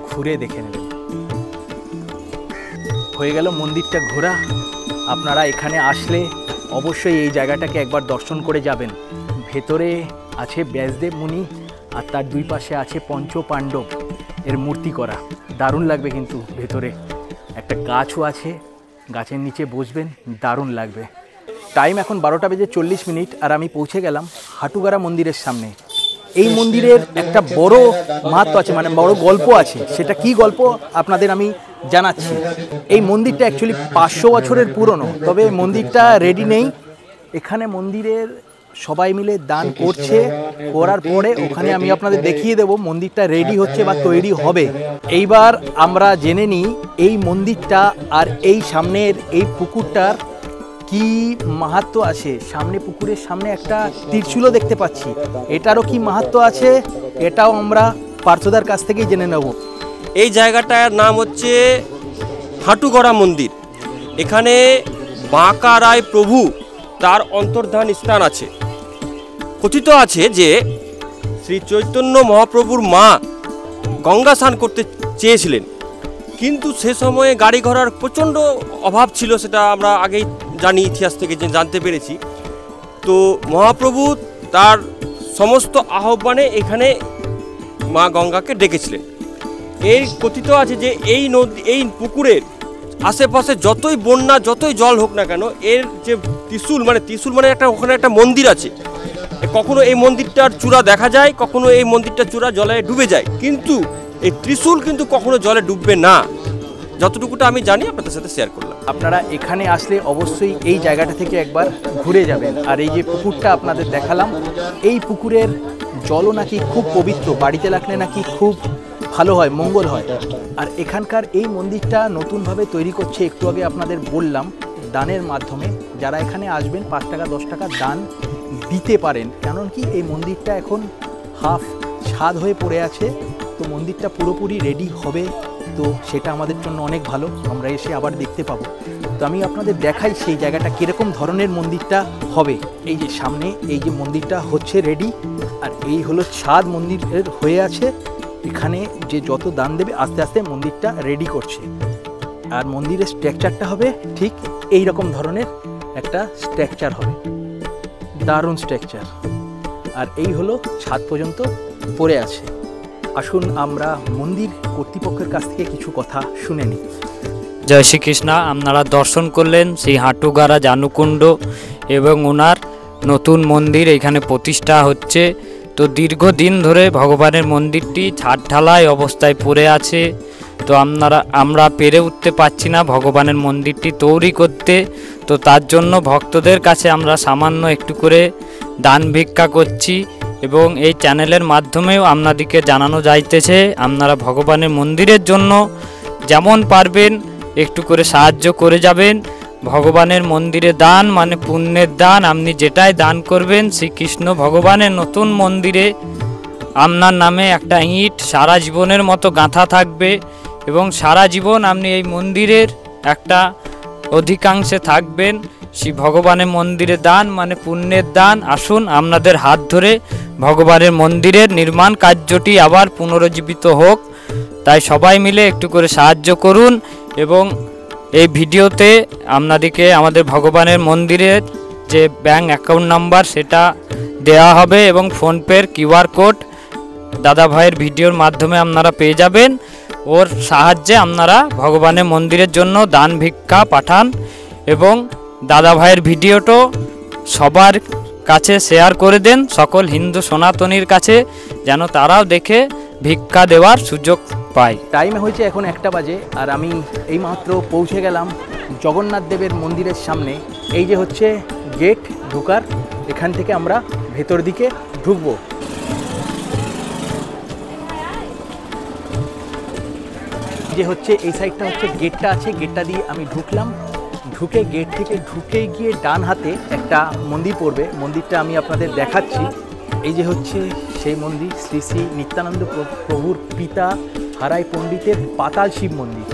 ঘুরে দেখে নেবেন। হয়ে গেল মন্দিরটা ঘোরা। আপনারা এখানে আসলে অবশ্যই এই জায়গাটাকে একবার দর্শন করে যাবেন। ভেতরে আছে ব্যাসদেব মুনি আর তার দুই পাশে আছে পঞ্চপাণ্ডব এর মূর্তি করা। দারুণ লাগবে কিন্তু ভেতরে একটা গাছও আছে, গাছের নিচে বসবেন, দারুণ লাগবে। টাইম এখন 12টা বেজে 40 মিনিট আর আমি পৌঁছে গেলাম হাটুগারা মন্দিরের সামনে। এই মন্দিরের একটা বড় মাহাত্ম্য আছে, বড় গল্প আছে। সেটা কি গল্প আপনাদের আমি জানাচ্ছি। এই মন্দিরটা অ্যাকচুয়ালি 500 বছরের পুরনো, তবে মন্দিরটা রেডি নেই। এখানে মন্দিরের সবাই মিলে দান করছে, করার পরে ওখানে আমি আপনাদের দেখিয়ে দেব মন্দিরটা রেডি হচ্ছে বা তৈরি হবে। এইবার আমরা জেনে নিই এই মন্দিরটা আর এই সামনের এই পুকুরটার কি মাহাত্ম্য আছে। সামনে পুকুরের সামনে একটা ত্রিশূলও দেখতে পাচ্ছি, এটারও কি মাহাত্ম্য আছে এটাও আমরা পার্থদার কাছ থেকেই জেনে নেব। এই জায়গাটার নাম হচ্ছে হাঁটুগড়া মন্দির। এখানে বাঁকা রায় প্রভু তার অন্তর্ধান স্থান আছে। কথিত আছে যে শ্রী চৈতন্য মহাপ্রভুর মা গঙ্গা স্নান করতে চেয়েছিলেন, কিন্তু সে সময়ে গাড়ি ঘোড়ার প্রচণ্ড অভাব ছিল, সেটা আমরা আগেই জানি, ইতিহাস থেকে জানতে পেরেছি। তো মহাপ্রভু তার সমস্ত আহ্বানে এখানে মা গঙ্গাকে ডেকেছিলেন। এই কথিত আছে যে এই নদী, এই পুকুরের আশেপাশে যতই বন্যা, যতই জল হোক না কেন, এর যে ত্রিশূল মানে একটা ওখানে একটা মন্দির আছে, কখনো এই মন্দিরটার চূড়া দেখা যায়, কখনো এই মন্দিরটার চূড়া জলে ডুবে যায়, কিন্তু এই ত্রিশূল কিন্তু কখনো জলে ডুববে না। যতটুকুটা আমি জানি আপনাদের সাথে শেয়ার করলাম। আপনারা এখানে আসলে অবশ্যই এই জায়গাটা থেকে একবার ঘুরে যাবেন। আর এই যে পুকুরটা আপনাদের দেখালাম, এই পুকুরের জলও নাকি খুব পবিত্র, বাড়িতে রাখলে নাকি খুব ভালো হয়, মঙ্গল হয়। আর এখানকার এই মন্দিরটা নতুনভাবে তৈরি করছে, একটু আগে আপনাদের বললাম, দানের মাধ্যমে। যারা এখানে আসবেন 5 টাকা 10 টাকা দান দিতে পারেন, কারণ কি এই মন্দিরটা এখন হাফ ছাদ হয়ে পড়ে আছে, তো মন্দিরটা পুরোপুরি রেডি হবে, তো সেটা আমাদের জন্য অনেক ভালো, আমরা এসে আবার দেখতে পাবো। তো আমি আপনাদের দেখাই সেই জায়গাটা কীরকম ধরনের মন্দিরটা হবে। এই যে সামনে এই যে মন্দিরটা হচ্ছে রেডি, আর এই হলো ছাদ মন্দিরের হয়ে আছে। এখানে যে যত দান দেবে আস্তে আস্তে মন্দিরটা রেডি করছে। আর মন্দিরের স্ট্রাকচারটা হবে ঠিক এই রকম ধরনের একটা স্ট্রাকচার হবে, দারুণ স্ট্রাকচার। আর এই হলো ছাদ পর্যন্ত পড়ে আছে। আসুন আমরা মন্দির কর্তৃপক্ষের কাছ থেকে কিছু কথা শুনে নিই। জয় শ্রীকৃষ্ণ। আপনারা দর্শন করলেন সেই হাঁটুগাড়া জানুকুণ্ড এবং ওনার নতুন মন্দির এখানে প্রতিষ্ঠা হচ্ছে। তো দীর্ঘদিন ধরে ভগবানের মন্দিরটি ছাদ ঢালাই অবস্থায় পড়ে আছে, তো আমরা পেরে উঠতে পারছি না ভগবানের মন্দিরটি তৈরি করতে। তো তার জন্য ভক্তদের কাছে আমরা সামান্য একটু করে দান ভিক্ষা করছি, এবং এই চ্যানেলের মাধ্যমেও আপনাদেরকে জানানো যাইতেছে আপনারা ভগবানের মন্দিরের জন্য যেমন পারবেন একটু করে সাহায্য করে যাবেন। ভগবানের মন্দিরে দান মানে পুণ্যের দান, আপনি যেটাই দান করবেন শ্রীকৃষ্ণ ভগবানের নতুন মন্দিরে আপনার নামে একটা ইট সারা জীবনের মতো গাঁথা থাকবে, এবং সারা জীবন আপনি এই মন্দিরের একটা অধিকাংশে থাকবেন। শ্রী ভগবানের মন্দিরে দান মানে পুণ্যের দান। আসুন আপনাদের হাত ধরে ভগবানের মন্দিরের নির্মাণ কার্যটি আবার পুনরুজ্জীবিত হোক, তাই সবাই মিলে একটু করে সাহায্য করুন। এবং এই ভিডিওতে আপনাদেরকে আমাদের ভগবানের মন্দিরের যে ব্যাংক অ্যাকাউন্ট নাম্বার সেটা দেওয়া হবে, এবং ফোনপের কিউআর কোড দাদা ভাইয়ের ভিডিওর মাধ্যমে আপনারা পেয়ে যাবেন। ওর সাহায্যে আপনারা ভগবানের মন্দিরের জন্য দান ভিক্ষা পাঠান, এবং দাদা ভাইয়ের ভিডিওটা সবার কাছে শেয়ার করে দেন, সকল হিন্দু সনাতনীর কাছে, যেন তারাও দেখে ভিক্ষা দেওয়ার সুযোগ পায়। টাইম হয়েছে এখন 1টা বাজে, আর আমি এইমাত্র পৌঁছে গেলাম জগন্নাথ দেবের মন্দিরের সামনে। এই যে হচ্ছে গেট ঢোকার, এখান থেকে আমরা ভেতর দিকে ঢুকবো। যে হচ্ছে এই সাইডটা হচ্ছে গেটটা আছে, গেটটা দিয়ে আমি ঢুকলাম। ঢুকে গেট থেকে ঢুকে গিয়ে ডান হাতে একটা মন্দির পড়বে, মন্দিরটা আমি আপনাদের দেখাচ্ছি। এই যে হচ্ছে সেই মন্দির, শ্রী শ্রী নিত্যানন্দ প্রভুর পিতা হারাই পণ্ডিতের পাতাল শিব মন্দির।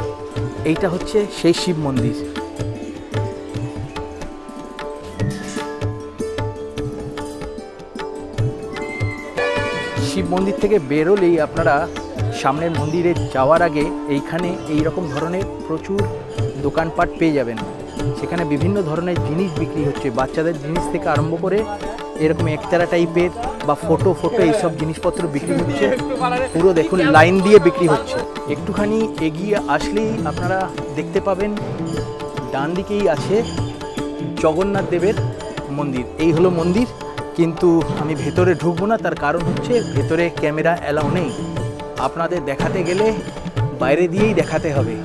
এইটা হচ্ছে সেই শিব মন্দির। শিব মন্দির থেকে বেরোলেই আপনারা সামনের মন্দিরে যাওয়ার আগে এইখানে এই রকম ধরনের প্রচুর দোকানপাট পেয়ে যাবেন। সেখানে বিভিন্ন ধরনের জিনিস বিক্রি হচ্ছে, বাচ্চাদের জিনিস থেকে আরম্ভ করে এরকম একতারা টাইপের বা ফটো এইসব জিনিসপত্র বিক্রি হচ্ছে। পুরো দেখুন লাইন দিয়ে বিক্রি হচ্ছে। একটুখানি এগিয়ে আসলেই আপনারা দেখতে পাবেন ডান দিকেই আছে জগন্নাথ দেবের মন্দির। এই হলো মন্দির, কিন্তু আমি ভেতরে ঢুকবো না, তার কারণ হচ্ছে ভেতরে ক্যামেরা অ্যালাউ নেই। আপনাদের দেখাতে গেলে বাইরে দিয়েই দেখাতে হবে।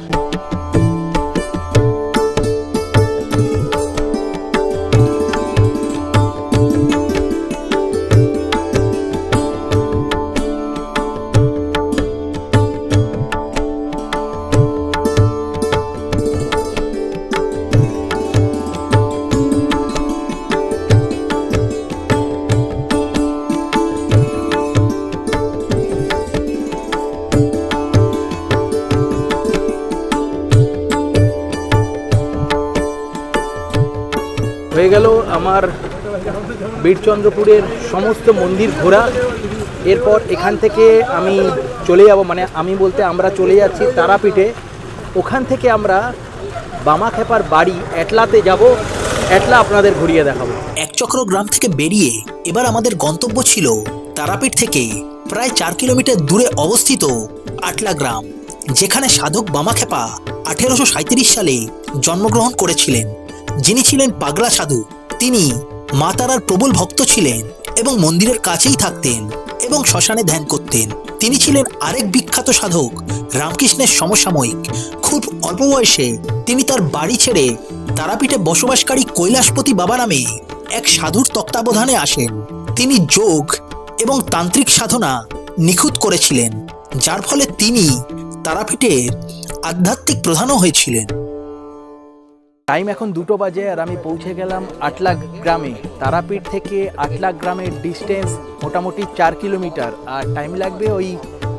হয়ে গেল আমার বীরচন্দ্রপুরের সমস্ত মন্দির ঘোরা। এরপর এখান থেকে আমি চলে যাব, মানে আমি বলতে আমরা চলে যাচ্ছি তারাপীঠে। ওখান থেকে আমরা বামাখ্যাপার বাড়ি এটলাতে যাব, এটলা আপনাদের ঘুরিয়ে দেখাবো। একচক্র গ্রাম থেকে বেরিয়ে এবার আমাদের গন্তব্য ছিল তারাপীঠ থেকে প্রায় 4 কিলোমিটার দূরে অবস্থিত আটলা গ্রাম, যেখানে সাধক বামাখ্যাপা 1837 সালে জন্মগ্রহণ করেছিলেন। যিনি ছিলেন পাগলা সাধু, তিনি মা তারার প্রবল ভক্ত ছিলেন এবং মন্দিরের কাছেই থাকতেন এবং শ্মশানে ধ্যান করতেন। তিনি ছিলেন আরেক বিখ্যাত সাধক রামকৃষ্ণের সমসাময়িক। খুব অল্প বয়সে তিনি তার বাড়ি ছেড়ে তারাপীঠে বসবাসকারী কৈলাসপতি বাবা নামে এক সাধুর তত্ত্বাবধানে আসেন। তিনি যোগ এবং তান্ত্রিক সাধনা নিখুঁত করেছিলেন, যার ফলে তিনি তারাপীঠের আধ্যাত্মিক প্রধানও হয়েছিলেন। টাইম এখন 2টো বাজে আর আমি পৌঁছে গেলাম আটলা গ্রামে। তারাপীঠ থেকে আটলা গ্রামের ডিস্টেন্স মোটামুটি 4 কিলোমিটার, আর টাইম লাগবে ওই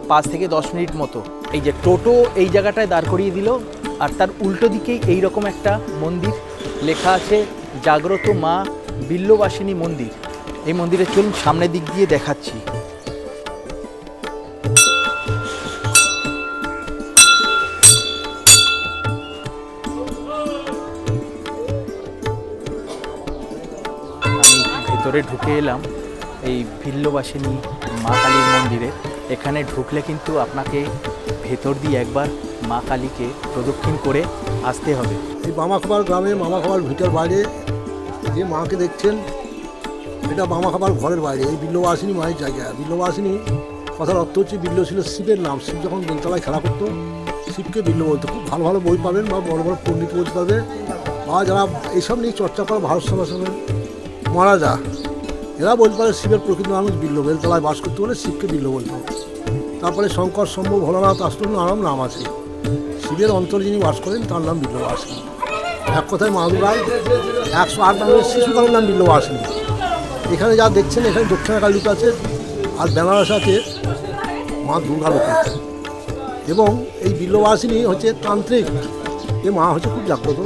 5 থেকে 10 মিনিট মতো। এই যে টোটো এই জায়গাটায় দাঁড় করিয়ে দিল, আর তার উল্টো দিকেই এইরকম একটা মন্দির লেখা আছে জাগ্রত মা বিল্লবাসিনী মন্দির। এই মন্দিরে চলুন সামনের দিক দিয়ে দেখাচ্ছি। ভেতরে ঢুকে এলাম এই বিল্লবাসিনী মা কালীর মন্দিরে। এখানে ঢুকলে কিন্তু আপনাকে ভেতর দিয়ে একবার মা কালীকে প্রদক্ষিণ করে আসতে হবে। এই বামাখ্যাপার গ্রামে মামাখ্যাপার ভিটার বাইরে যে মাকে দেখছেন, এটা বামাখ্যাপার ঘরের বাইরে। এই বিল্লবাসিনী মায়ের জায়গা। বিল্লবাসিনী কথার অর্থ হচ্ছে, বিল্ল ছিল শিবের নাম। শিব যখন বেলতলায় খেলা করতো, শিবকে বিল্ল বলতো। খুব ভালো ভালো বই পাবেন বা বড় বড় পণ্ডিত বলতে পারবে, বা যারা এইসব নিয়ে চর্চা করে ভারত সমাজের মহারাজা, এরা বলতে পারে শিবের প্রকৃত মানুষ বিল্ল। বেলতলায় বাস করতে বলে শিবকে বিল্ল বলতো। তারপরে শঙ্কর, শম্ভু, ভোলানাথ, আসন্ন নানান নাম আছে। শিবের অন্তর যিনি বাস করেন তার নাম বিল্লবাসিনী। এক কথায় মা দুর্গায় 108 নামের শিশুকালের নাম বিল্লবাসিনী। এখানে যা দেখছেন, এখানে দক্ষিণাকালী লুক আছে, আর বেনারস আছে মা দুর্গা লোক আছে। এবং এই বিল্লবাসিনী হচ্ছে তান্ত্রিক, এই মা হচ্ছে খুব জাগ্রত।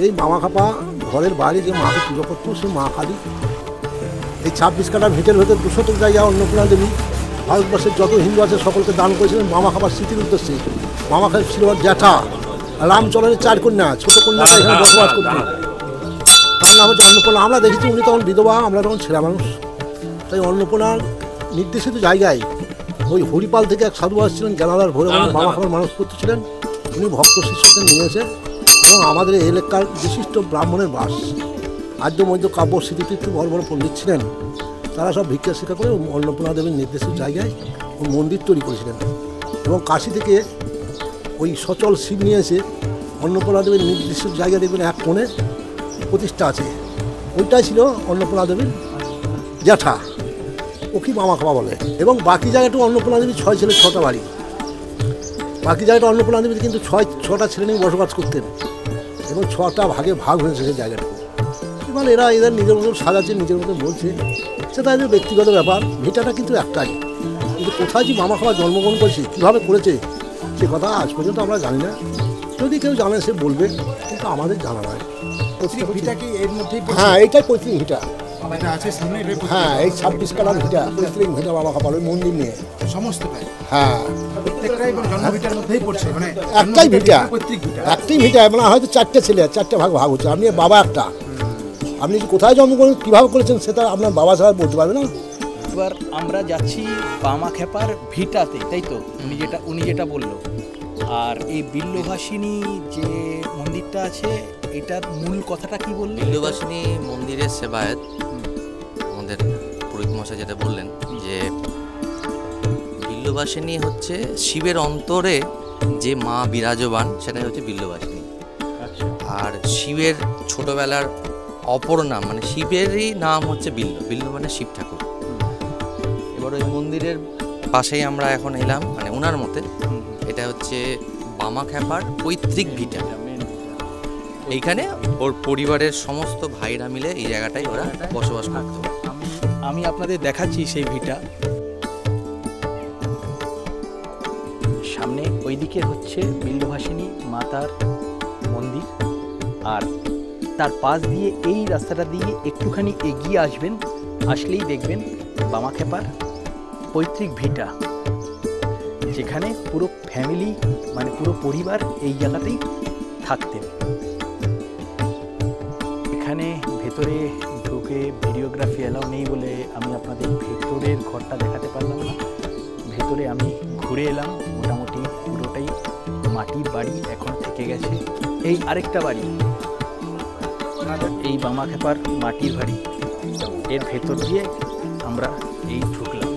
এই বামাখ্যাপা ঘরের বাইরে যে মাকে পুজো করতো, সেই মা কালী। এই 26 কাঠা ভিটের ভেতর 200 জায়গা অন্নপূর্ণা দেবী ভারতবর্ষের যত হিন্দু আছে সকলকে দান করেছিলেন বামাখ্যাপার স্মৃতির উদ্দেশ্যে। বামাখ্যাপা ছিল জ্যাঠা রামচরণের 4 কন্যা, ছোটো কন্যাটা এখানে বসবাস করতেন। তার নাম হচ্ছে অন্নপূর্ণা। আমরা দেখেছি উনি তখন বিধবা, আমরা তখন ছেলে মানুষ। তাই অন্নপূর্ণার নির্দেশিত জায়গায় ওই হরিপাল থেকে এক সাধু আসছিলেন, জ্ঞানাদার ভোরে বামাখ্যাপার মানুষ করতেছিলেন। উনি ভক্ত শিষ্যকে নিয়েছে এবং আমাদের এই এলাকার বিশিষ্ট ব্রাহ্মণের বাস। আদ্য মধ্য কাব্য স্মৃতিতীর্থ বড় বড় পণ্ডিত ছিলেন, তারা সব ভিক্ষা শিক্ষা করে অন্নপূর্ণা দেবীর নির্দেশিত জায়গায় ওই মন্দির তৈরি করেছিলেন। এবং কাশী থেকে ওই সচল শিব নিয়ে এসে অন্নপূর্ণা দেবীর নির্দিষ্ট জায়গায় দেখবেন এক কোণে প্রতিষ্ঠা আছে। ওইটাই ছিল অন্নপূর্ণা দেবীর জ্যাঠা, ওকে বামাখ্যাপা বলে। এবং বাকি জায়গাটা অন্নপূর্ণা দেবীর 6 ছেলে 6টা বাড়ি। বাকি জায়গাটা অন্নপূর্ণা দেবীর কিন্তু 6টা ছেলে নিয়ে বসবাস করতেন এবং 6টা ভাগে ভাগ হয়েছে সেই জায়গাটা। এবার এরা এদের নিজের মতো সাজাচ্ছে, নিজের মতো বলছে, সেটা এদের ব্যক্তিগত ব্যাপার। ভিটাটা কিন্তু একটাই, কিন্তু কোথায় যে বামাখ্যাপা জন্মগ্রহণ করেছে, কীভাবে করেছে, সে কথা আজ পর্যন্ত আমরা জানি না। যদি কেউ জানে সে বলবে, কিন্তু আমাদের জানা নয়। হ্যাঁ, এইটাই পৈতৃক ভিটা। হ্যাঁ, এই 26 কালার ভিটা, পৈতৃক ভিটা বামাখ্যাপার ওই মন্দির নিয়ে সমস্তটাই। হ্যাঁ, একটাই ভিটা, একটাই ভিটা। মানে হয়তো 4টে ছেলে, 4টে ভাগ ভাগ হচ্ছে। আপনি বাবা একটা, আপনি কোথায় জন্মগ্রহণ কীভাবে করেছেন সেটা আপনার বাবা ছাড়া বলতে পারবে না। এবার আমরা যাচ্ছি বামাখ্যাপার ভিটাতে, তাই তো উনি যেটা বললো। আর এই বিল্লবাসিনী যে মন্দিরটা আছে, এটার মূল কথাটা কি বললেন? বিল্লবাসিনী মন্দিরের সেবায়ত আমাদের পুরোহিত মশাই যেটা বললেন, যে বিল্লবাসিনী হচ্ছে শিবের অন্তরে যে মা বিরাজমান, সেটাই হচ্ছে বিল্লবাসিনী। আর শিবের ছোটবেলার অপর নাম, মানে শিবেরই নাম হচ্ছে বিল্ল। বিল্ল মানে শিব ঠাকুর। এবার ওই মন্দিরের পাশেই আমরা এখন এলাম, মানে ওনার মতে এটা হচ্ছে বামাখ্যাপার পৈতৃক ভিটা। এইখানে ওর পরিবারের সমস্ত ভাইরা মিলে এই জায়গাটায় ওরা বসবাস করত। আমি আপনাদের দেখাচ্ছি সেই ভিটা। সামনে ওইদিকে হচ্ছে বিল্লবাসিনী মাতার মন্দির, আর তার পাশ দিয়ে এই রাস্তাটা দিয়ে একটুখানি এগিয়ে আসবেন, আসলেই দেখবেন বামাখ্যাপার পৈতৃক ভিটা, যেখানে পুরো ফ্যামিলি মানে পুরো পরিবার এই জায়গাতেই থাকতেন। এখানে ভেতরে ঢুকে ভিডিওগ্রাফি অ্যালাউ নেই বলে আমি আপনাদের ভেতরের ঘরটা দেখাতে পারলাম না। ভেতরে আমি ঘুরে এলাম, মোটামুটি পুরোটাই মাটির বাড়ি এখন থেকে গেছে। এই আরেকটা বাড়ি, এই বামাখ্যাপার মাটির বাড়ি, এর ভেতর দিয়ে আমরা এই ঢুকলাম।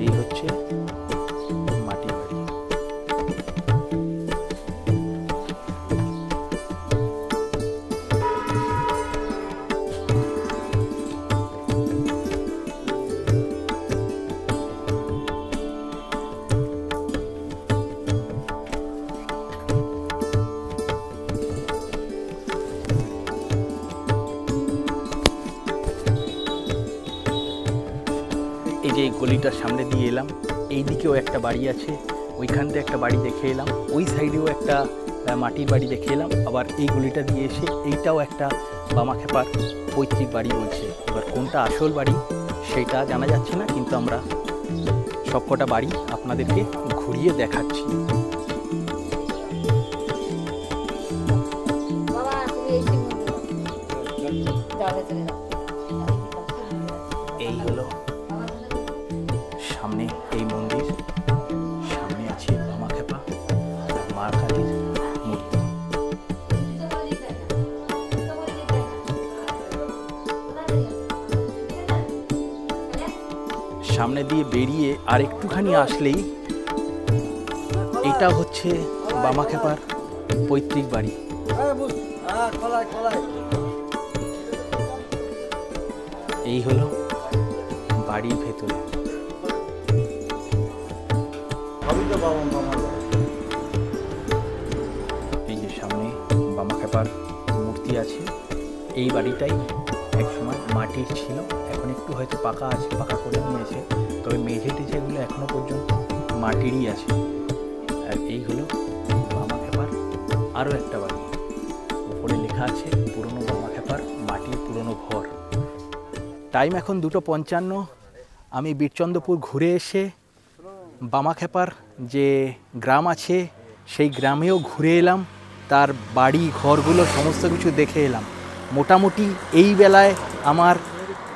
এই হচ্ছে মাটির বাড়ি। এই যে গলিটার সামনে দিয়ে এলাম, এই দিকেও একটা বাড়ি আছে, ওইখান থেকে একটা বাড়ি দেখে এলাম, ওই সাইডেও একটা মাটির বাড়ি দেখে এলাম, আবার এই গলিটা দিয়ে এসে এইটাও একটা বামাখ্যাপার পৈতৃক বাড়ি বলছে। এবার কোনটা আসল বাড়ি সেটা জানা যাচ্ছে না, কিন্তু আমরা সবকটা বাড়ি আপনাদেরকে ঘুরিয়ে দেখাচ্ছি। এই হলো সামনে এই মন্দির, সামনে আছে বামাখ্যাপা মা কালীর মূর্তি। সামনে দিয়ে বেরিয়ে আর একটুখানি আসলেই এটা হচ্ছে বামাখ্যাপার পৈতৃক বাড়ি। এই হলো বাড়ির ভেতরে। এই যে সামনে বামাখ্যাপার মূর্তি আছে। এই বাড়িটাই একসময় মাটির ছিল, এখন একটু হয়তো পাকা আছে, পাকা করে নিয়েছে, তবে মেঝে টেঝেগুলো এখনো পর্যন্ত মাটিরই আছে। আর এই হলো বামাখ্যাপার আরও একটা বাড়ি, উপরে লেখা আছে পুরনো বামাখ্যাপার মাটির পুরনো ঘর। টাইম এখন 2:55। আমি বীরচন্দ্রপুর ঘুরে এসে বামাখ্যাপার যে গ্রাম আছে সেই গ্রামেও ঘুরে এলাম, তার বাড়ি ঘরগুলো সমস্ত কিছু দেখে এলাম। মোটামুটি এই বেলায় আমার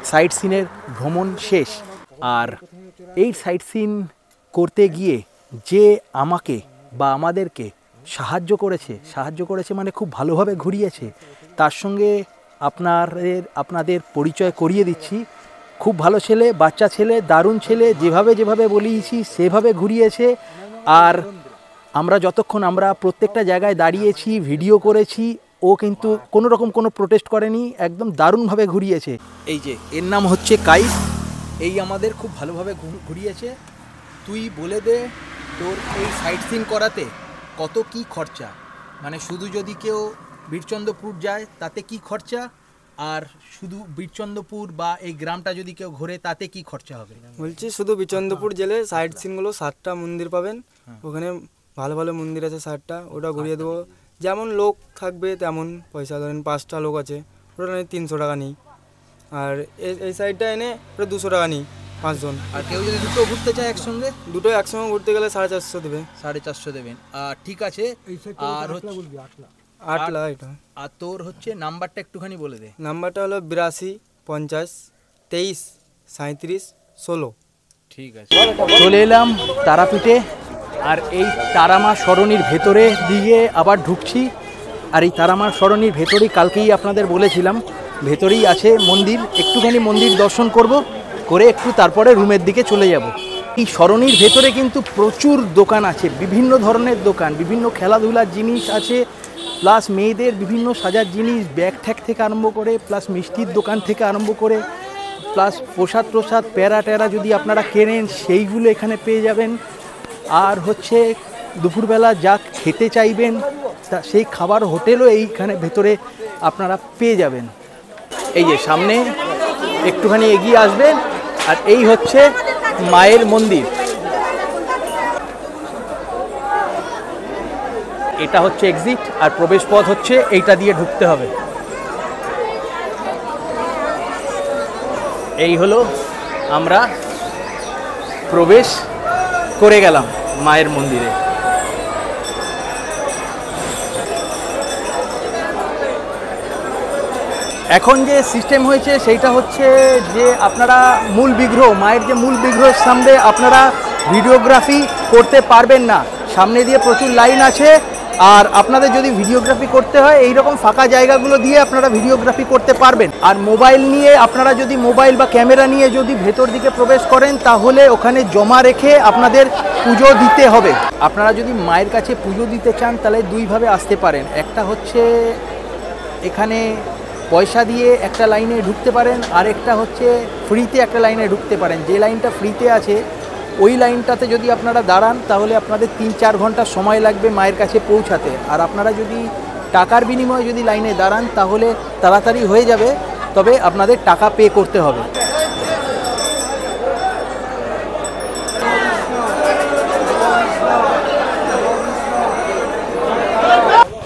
সাইট সিনের ভ্রমণ শেষ। আর এই সাইট সিন করতে গিয়ে যে আমাকে বা আমাদেরকে সাহায্য করেছে মানে খুব ভালোভাবে ঘুরিয়েছে, তার সঙ্গে আপনাদের পরিচয় করিয়ে দিচ্ছি। খুব ভালো ছেলে, বাচ্চা ছেলে, দারুণ ছেলে, যেভাবে বলিয়েছি সেভাবে ঘুরিয়েছে। আর আমরা প্রত্যেকটা জায়গায় দাঁড়িয়েছি, ভিডিও করেছি, ও কিন্তু কোনো রকম কোনো প্রোটেস্ট করেনি, একদম দারুণভাবে ঘুরিয়েছে। এই যে এর নাম হচ্ছে কাইস, এই আমাদের খুব ভালোভাবে ঘুরিয়েছে। তুই বলে দে তোর এই সাইট সিন করাতে কত কি খরচা, মানে শুধু যদি কেউ বীরচন্দ্রপুর যায় তাতে কি খরচা, আর শুধু বীরচন্দ্রপুর বা এই গ্রামটা যদি কেউ ঘোরে তাতে কি খরচা হবে? বলছি শুধু বীরচন্দ্রপুর জেলে সাইট সিনগুলো 7টা মন্দির পাবেন, ওখানে ভালো ভালো মন্দির আছে 7টা, ওটা ঘুরিয়ে দেবো। যেমন লোক থাকবে তেমন পয়সা, ধরেন 5টা লোক আছে, ওটা নয় 300 টাকা নিই। আর এই সাইডটা এনে ওটা 200 টাকা নিই 5 জন। আর কেউ যদি দুটো ঘুরতে চায় একসঙ্গে? দুটো একসঙ্গে ঘুরতে গেলে 450 দেবে। 450 দেবেন, ঠিক আছে। আর হচ্ছে 8 লাখ এটা। আর তোর হচ্ছে নাম্বারটা একটুখানি বলে দে। নাম্বারটা হলো 82 50 23 37 16। ঠিক আছে, চলে এলাম তারাপীঠে। আর এই তারামা সরণির ভেতরে দিয়ে আবার ঢুকছি। আর এই তারামা সরণির ভেতরেই কালকেই আপনাদের বলেছিলাম ভেতরেই আছে মন্দির, একটুখানি মন্দির দর্শন করে একটু তারপরে রুমের দিকে চলে যাব। এই সরণির ভেতরে কিন্তু প্রচুর দোকান আছে, বিভিন্ন ধরনের দোকান, বিভিন্ন খেলাধুলার জিনিস আছে, প্লাস মেয়েদের বিভিন্ন সাজার জিনিস, ব্যাগ ঠ্যাগ থেকে আরম্ভ করে, প্লাস মিষ্টির দোকান থেকে আরম্ভ করে, প্লাস প্রসাদ প্যারা যদি আপনারা কেনেন সেইগুলো এখানে পেয়ে যাবেন। আর হচ্ছে দুপুরবেলা যা খেতে চাইবেন সেই খাবার হোটেলও এইখানে ভেতরে আপনারা পেয়ে যাবেন। এই যে সামনে একটুখানি এগিয়ে আসবেন, আর এই হচ্ছে মায়ের মন্দির। এটা হচ্ছে এক্সিট, আর প্রবেশ পথ হচ্ছে এইটা দিয়ে ঢুকতে হবে। এই হলো আমরা প্রবেশ করে গেলাম মায়ের মন্দিরে। এখন যে সিস্টেম হয়েছে সেইটা হচ্ছে যে আপনারা মূল বিগ্রহ, মায়ের যে মূল বিগ্রহের সামনে আপনারা ভিডিওগ্রাফি করতে পারবেন না। সামনে দিয়ে প্রচুর লাইন আছে, আর আপনাদের যদি ভিডিওগ্রাফি করতে হয় এই রকম ফাঁকা জায়গাগুলো দিয়ে আপনারা ভিডিওগ্রাফি করতে পারবেন। আর মোবাইল নিয়ে আপনারা যদি মোবাইল বা ক্যামেরা নিয়ে যদি ভেতর দিকে প্রবেশ করেন তাহলে ওখানে জমা রেখে আপনাদের পুজো দিতে হবে। আপনারা যদি মায়ের কাছে পুজো দিতে চান তাহলে দুইভাবে আসতে পারেন। একটা হচ্ছে এখানে পয়সা দিয়ে একটা লাইনে ঢুকতে পারেন, আর একটা হচ্ছে ফ্রিতে একটা লাইনে ঢুকতে পারেন। যে লাইনটা ফ্রিতে আছে ওই লাইনটাতে যদি আপনারা দাঁড়ান তাহলে আপনাদের 3-4 ঘন্টা সময় লাগবে মায়ের কাছে পৌঁছাতে। আর আপনারা যদি টাকার বিনিময়ে যদি লাইনে দাঁড়ান তাহলে তাড়াতাড়ি হয়ে যাবে, তবে আপনাদের টাকা পে করতে হবে।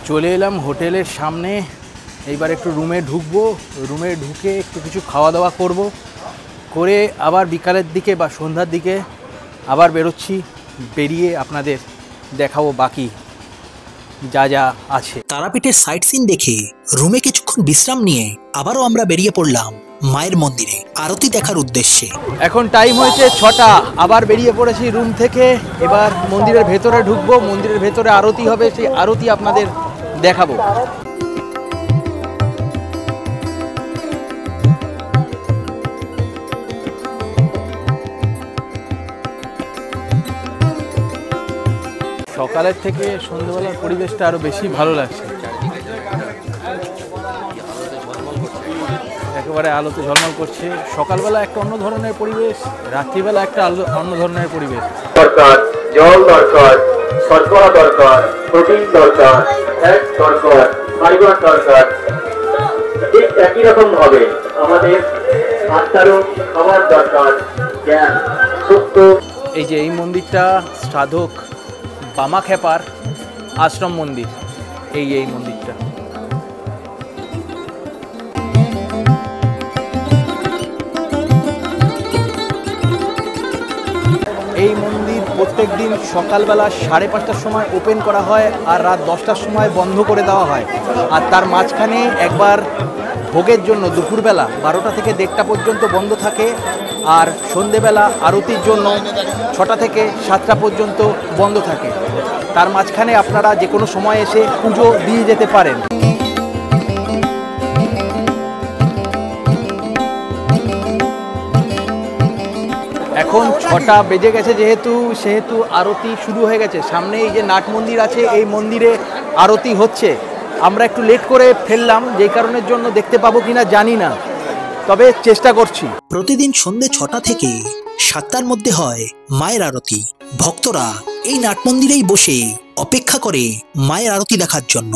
চলে এলাম হোটেলের সামনে, এইবার একটু রুমে ঢুকবো। রুমে ঢুকে একটু কিছু খাওয়া দাওয়া করব, করে আবার বিকালের দিকে বা সন্ধ্যার দিকে আবার বেরোচ্ছি। বেরিয়ে আপনাদের দেখাবো বাকি যা যা আছে। তারাপীঠের সাইট সিন দেখে রুমে কিছুক্ষণ বিশ্রাম নিয়ে আবারও আমরা বেরিয়ে পড়লাম মায়ের মন্দিরে আরতি দেখার উদ্দেশ্যে। এখন টাইম হয়েছে 6টা, আবার বেরিয়ে পড়েছি রুম থেকে। এবার মন্দিরের ভেতরে ঢুকবো, মন্দিরের ভেতরে আরতি হবে, সেই আরতি আপনাদের দেখাবো। সকালের থেকে সন্ধ্যেবেলার পরিবেশটা আরো বেশি ভালো লাগছে। একেবারে আলোতে ঝলমল করছে। সকালবেলা একটা অন্য ধরনের পরিবেশ, রাত্রিবেলা একটা অন্য ধরনের পরিবেশ। দরকার জল, দরকার শর্করা, দরকার প্রোটিন, দরকার ফ্যাট, দরকার ফাইবার, দরকার। ঠিক একই রকম ভাবে আমাদের আত্মারও খাবার দরকার, জ্ঞান, সুস্থ। এই যে এই মন্দিরটা সাধক বামাখ্যাপার আশ্রম মন্দির, এই মন্দিরটা। এই মন্দির প্রত্যেক দিন সকালবেলা 5:30টার সময় ওপেন করা হয় আর রাত 10টার সময় বন্ধ করে দেওয়া হয়। আর তার মাঝখানে একবার ভোগের জন্য দুপুরবেলা 12টা থেকে 1:30 পর্যন্ত বন্ধ থাকে, আর সন্ধেবেলা আরতির জন্য 6টা থেকে 7টা পর্যন্ত বন্ধ থাকে। তার মাঝখানে আপনারা যে কোনো সময় এসে পুজো দিয়ে যেতে পারেন। এখন 6টা বেজে গেছে সেহেতু আরতি শুরু হয়ে গেছে। সামনে এই যে নাট মন্দির আছে, এই মন্দিরে আরতি হচ্ছে। আমরা একটু লেট করে ফেললাম, যেই কারণের জন্য দেখতে পাবো কিনা জানি না, তবে চেষ্টা করছি। প্রতিদিন সন্ধ্যে 6টা থেকে 7টার মধ্যে হয় মায়ের আরতি। ভক্তরা এই নাট মন্দিরেই বসে অপেক্ষা করে মায়ের আরতি দেখার জন্য।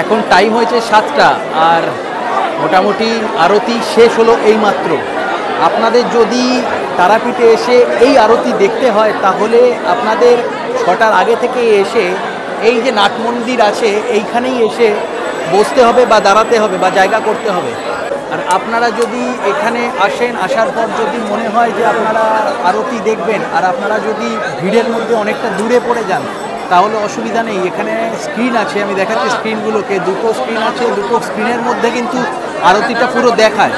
এখন টাইম হয়েছে 7টা, আর মোটামুটি আরতি শেষ হলো এইমাত্র। আপনাদের যদি তারাপীঠে এসে এই আরতি দেখতে হয় তাহলে আপনাদের 6টার আগে থেকে এসে এই যে নাট মন্দির আছে এইখানেই এসে বসতে হবে বা দাঁড়াতে হবে বা জায়গা করতে হবে। আর আপনারা যদি এখানে আসেন, আসার পর যদি মনে হয় যে আপনারা আরতি দেখবেন আর আপনারা যদি ভিড়ের মধ্যে অনেকটা দূরে পড়ে যান তাহলে অসুবিধা নেই। এখানে স্ক্রিন আছে, আমি দেখাচ্ছি স্ক্রিনগুলোকে। 2টো স্ক্রিন আছে, 2টো স্ক্রিনের মধ্যে কিন্তু আরতিটা পুরো দেখায়।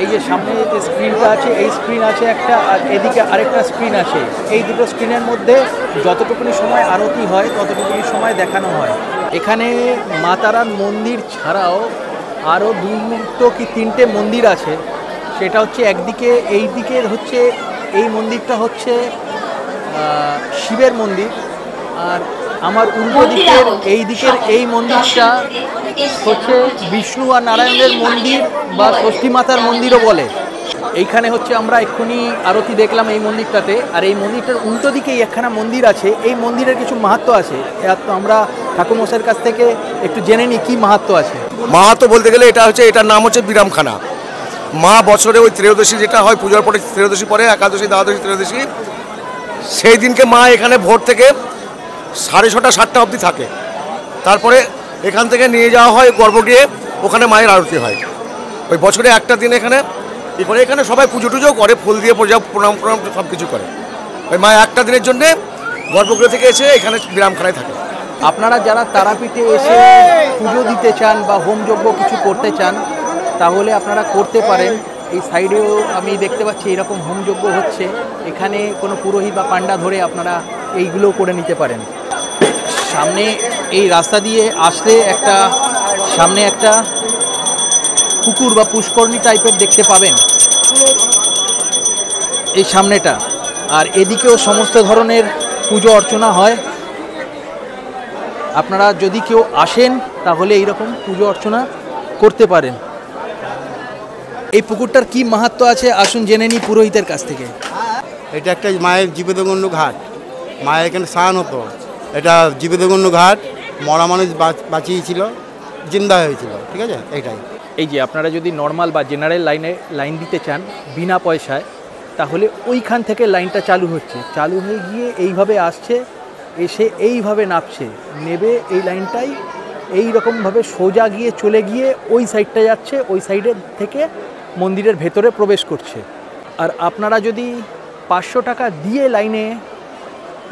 এই যে সামনে যে স্ক্রিনটা আছে, এই স্ক্রিন আছে একটা, আর এদিকে আরেকটা স্ক্রিন আছে। এই 2টো স্ক্রিনের মধ্যে যতটুকুনি সময় আরতি হয় ততটুকুনি সময় দেখানো হয়। এখানে মা তারার মন্দির ছাড়াও আরও 2টো কি 3টে মন্দির আছে, সেটা হচ্ছে একদিকে এই দিকের হচ্ছে এই মন্দিরটা হচ্ছে শিবের মন্দির, আর আমার উল্টো দিকের এই মন্দিরটা হচ্ছে বিষ্ণু আর নারায়ণের মন্দির বা ষষ্ঠী মাতার মন্দিরও বলে। এইখানে হচ্ছে আমরা এক্ষুনি আরতি দেখলাম এই মন্দিরটাতে, আর এই মন্দিরটার উল্টো দিকেই একখানা মন্দির আছে। এই মন্দিরের কিছু মাহাত্ম্য আছে, তো আমরা ঠাকুরমশাইয়ের কাছ থেকে একটু জেনে নিই কী মাহাত্ম্য আছে। মাহাত্ম্য বলতে গেলে এটার নাম হচ্ছে বিরামখানা। মা বছরে ওই ত্রয়োদশী যেটা হয়, পুজোর পরে ত্রয়োদশী পরে একাদশী, দ্বাদশী, ত্রয়োদশী, সেই দিনকে মা এখানে ভোর থেকে 6:30 7টা অবধি থাকে। তারপরে এখান থেকে নিয়ে যাওয়া হয় গর্ভগৃহে, ওখানে মায়ের আরতি হয়। ওই বছরে একটা দিন এখানে সবাই পুজো টুজো করে, ফুল দিয়ে প্রণাম সব কিছু করে। ওই মা একটা দিনের জন্যে গর্ভগৃহ থেকে এসে এখানে বিরামখানায় থাকে। আপনারা যারা তারাপীঠে এসে পুজো দিতে চান বা হোমযজ্ঞ কিছু করতে চান তাহলে আপনারা করতে পারেন। এই সাইডেও আমি দেখতে পাচ্ছি এরকম হোমযজ্ঞ হচ্ছে, এখানে কোনো পুরোহিত বা পান্ডা ধরে আপনারা এইগুলো করে নিতে পারেন। সামনে এই রাস্তা দিয়ে আসলে সামনে একটা পুকুর বা পুষ্করণী টাইপের দেখতে পাবেন এই সামনেটা, আর এদিকেও সমস্ত ধরনের পুজো অর্চনা হয়। আপনারা যদি কেউ আসেন তাহলে এইরকম পুজো অর্চনা করতে পারেন। এই পুকুরটার কি মাহাত্ম্য আছে আসুন জেনে নিই পুরোহিতের কাছ থেকে। এটা একটা মায়ের জীবেদগন্য ঘাট, মায়ের এখানে স্নান হতো। এটা জীবেদগন্য ঘাট, মরা মানুষ বাঁচিয়েছিল, জিন্দা হয়েছিল, ঠিক আছে। এই যে আপনারা যদি নর্মাল বা জেনারেল লাইন দিতে চান বিনা পয়সায়, তাহলে ওইখান থেকে লাইনটা চালু হয়ে গিয়ে এইভাবে আসছে, এসে এইভাবে নামছে, নেবে এই লাইনটাই এই রকমভাবে সোজা গিয়ে চলে গিয়ে ওই সাইডটা যাচ্ছে, ওই সাইডের থেকে মন্দিরের ভেতরে প্রবেশ করছে। আর আপনারা যদি 500 টাকা দিয়ে লাইনে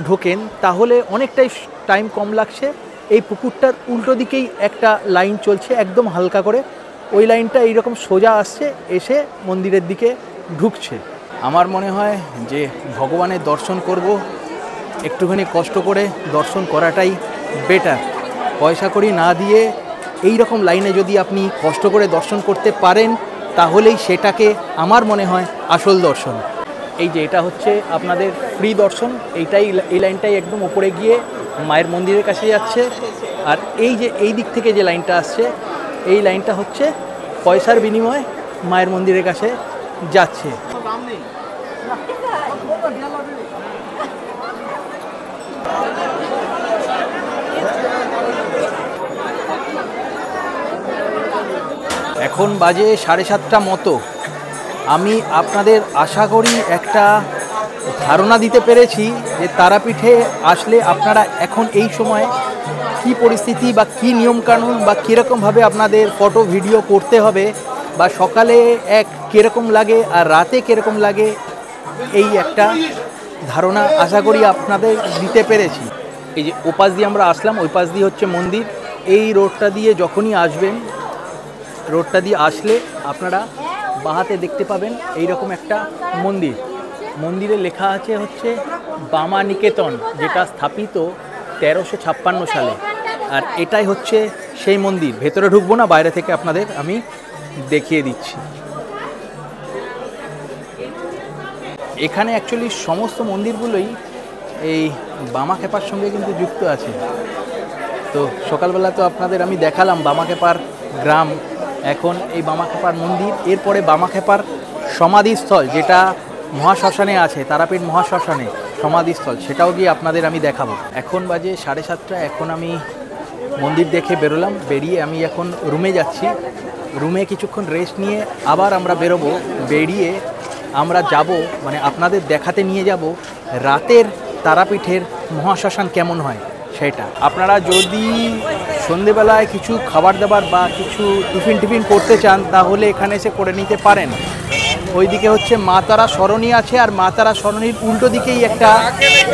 ঢোকেন তাহলে অনেকটাই টাইম কম লাগছে। এই পুকুরটার উল্টো দিকেই একটা লাইন চলছে একদম হালকা করে, ওই লাইনটা এইরকম সোজা আসছে, এসে মন্দিরের দিকে ঢুকছে। আমার মনে হয় যে ভগবানের দর্শন করব একটুখানি কষ্ট করে দর্শন করাটাই বেটার। পয়সা করি না দিয়ে এই রকম লাইনে যদি আপনি কষ্ট করে দর্শন করতে পারেন তাহলেই সেটাকে আমার মনে হয় আসল দর্শন। এই যে এটা হচ্ছে আপনাদের ফ্রি দর্শন, এই লাইনটাই একদম উপরে গিয়ে মায়ের মন্দিরের কাছে যাচ্ছে। আর এই যে এই দিক থেকে যে লাইনটা আসছে এই লাইনটা হচ্ছে পয়সার বিনিময়ে মায়ের মন্দিরের কাছে যাচ্ছে। এখন বাজে 7:30 মতো। আমি আপনাদের আশা করি একটা ধারণা দিতে পেরেছি যে তারাপীঠে আসলে আপনারা এখন এই সময় কি পরিস্থিতি বা কি নিয়মকানুন বা কীরকমভাবে আপনাদের ফটো ভিডিও করতে হবে, বা সকালে কীরকম লাগে আর রাতে কীরকম লাগে, এই একটা ধারণা আশা করি আপনাদের দিতে পেরেছি। এই যে ওপাশ দিয়ে আমরা আসলাম, ওই পাশ দিয়ে হচ্ছে মন্দির। এই রোডটা দিয়ে যখনই আসবেন, রোডটা দিয়ে আসলে আপনারা বাঁহাতে দেখতে পাবেন এইরকম একটা মন্দির। মন্দিরে লেখা আছে হচ্ছে বামা নিকেতন, যেটা স্থাপিত 1356 সালে। আর এটাই হচ্ছে সেই মন্দির। ভেতরে ঢুকবো না, বাইরে থেকে আপনাদের আমি দেখিয়ে দিচ্ছি। এখানে অ্যাকচুয়ালি সমস্ত মন্দিরগুলোই এই বামাখ্যাপার সঙ্গে কিন্তু যুক্ত আছে। তো সকালবেলা তো আপনাদের আমি দেখালাম বামাখ্যাপার গ্রাম, এখন এই বামাখ্যাপার মন্দির, এরপরে বামাখ্যাপার সমাধিস্থল যেটা মহাশ্মশানে আছে, তারাপীঠ মহাশ্মশানে সমাধিস্থল, সেটাও গিয়ে আপনাদের আমি দেখাবো। এখন বাজে 7:30। এখন আমি মন্দির দেখে বেরোলাম, বেরিয়ে আমি এখন রুমে যাচ্ছি। রুমে কিছুক্ষণ রেস্ট নিয়ে আবার আমরা বেরোবো। বেরিয়ে আমরা যাব, মানে আপনাদের দেখাতে নিয়ে যাব রাতের তারাপীঠের মহাশ্মশান কেমন হয় সেটা। আপনারা যদি সন্ধেবেলায় কিছু খাবার দাবার বা কিছু টিফিন করতে চান তাহলে এখানে এসে করে নিতে পারেন। ওইদিকে হচ্ছে মা তারা সরণি আছে, আর মা তারা সরণির উল্টো দিকেই একটা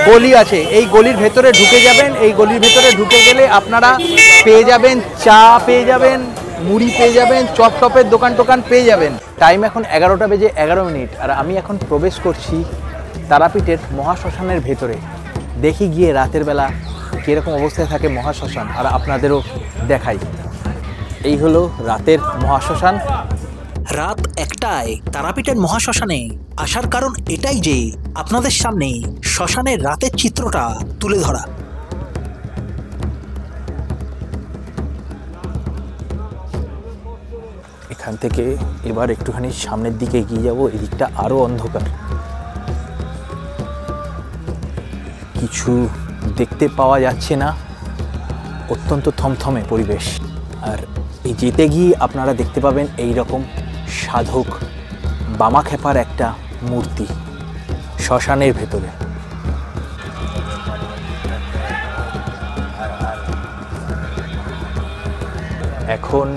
গলি আছে। এই গলির ভেতরে ঢুকে যাবেন। এই গলির ভেতরে ঢুকে গেলে আপনারা পেয়ে যাবেন চা, পেয়ে যাবেন মুড়ি, পেয়ে যাবেন চপ টপের দোকান পেয়ে যাবেন। টাইম এখন 11:11, আর আমি এখন প্রবেশ করছি তারাপীঠের মহাশ্মশানের ভেতরে। দেখি গিয়ে রাতের বেলা কীরকম অবস্থায় থাকে মহাশ্মশান, আর আপনাদেরও দেখাই। এই হলো রাতের মহাশ্মশান। রাত 1টায় তারাপীঠের মহাশ্মশানে আসার কারণ এটাই যে আপনাদের সামনে শ্মশানের রাতের চিত্রটা তুলে ধরা। এখান থেকে এবার একটুখানি সামনের দিকে এগিয়ে যাব। এদিকটা আরো অন্ধকার, কিছু দেখতে পাওয়া যাচ্ছে না, অত্যন্ত থমথমে পরিবেশ। আর এই যেতে গিয়ে আপনারা দেখতে পাবেন এই রকম সাধক বামাখ্যাপার একটা মূর্তি শ্মশানের ভেতরে। এখন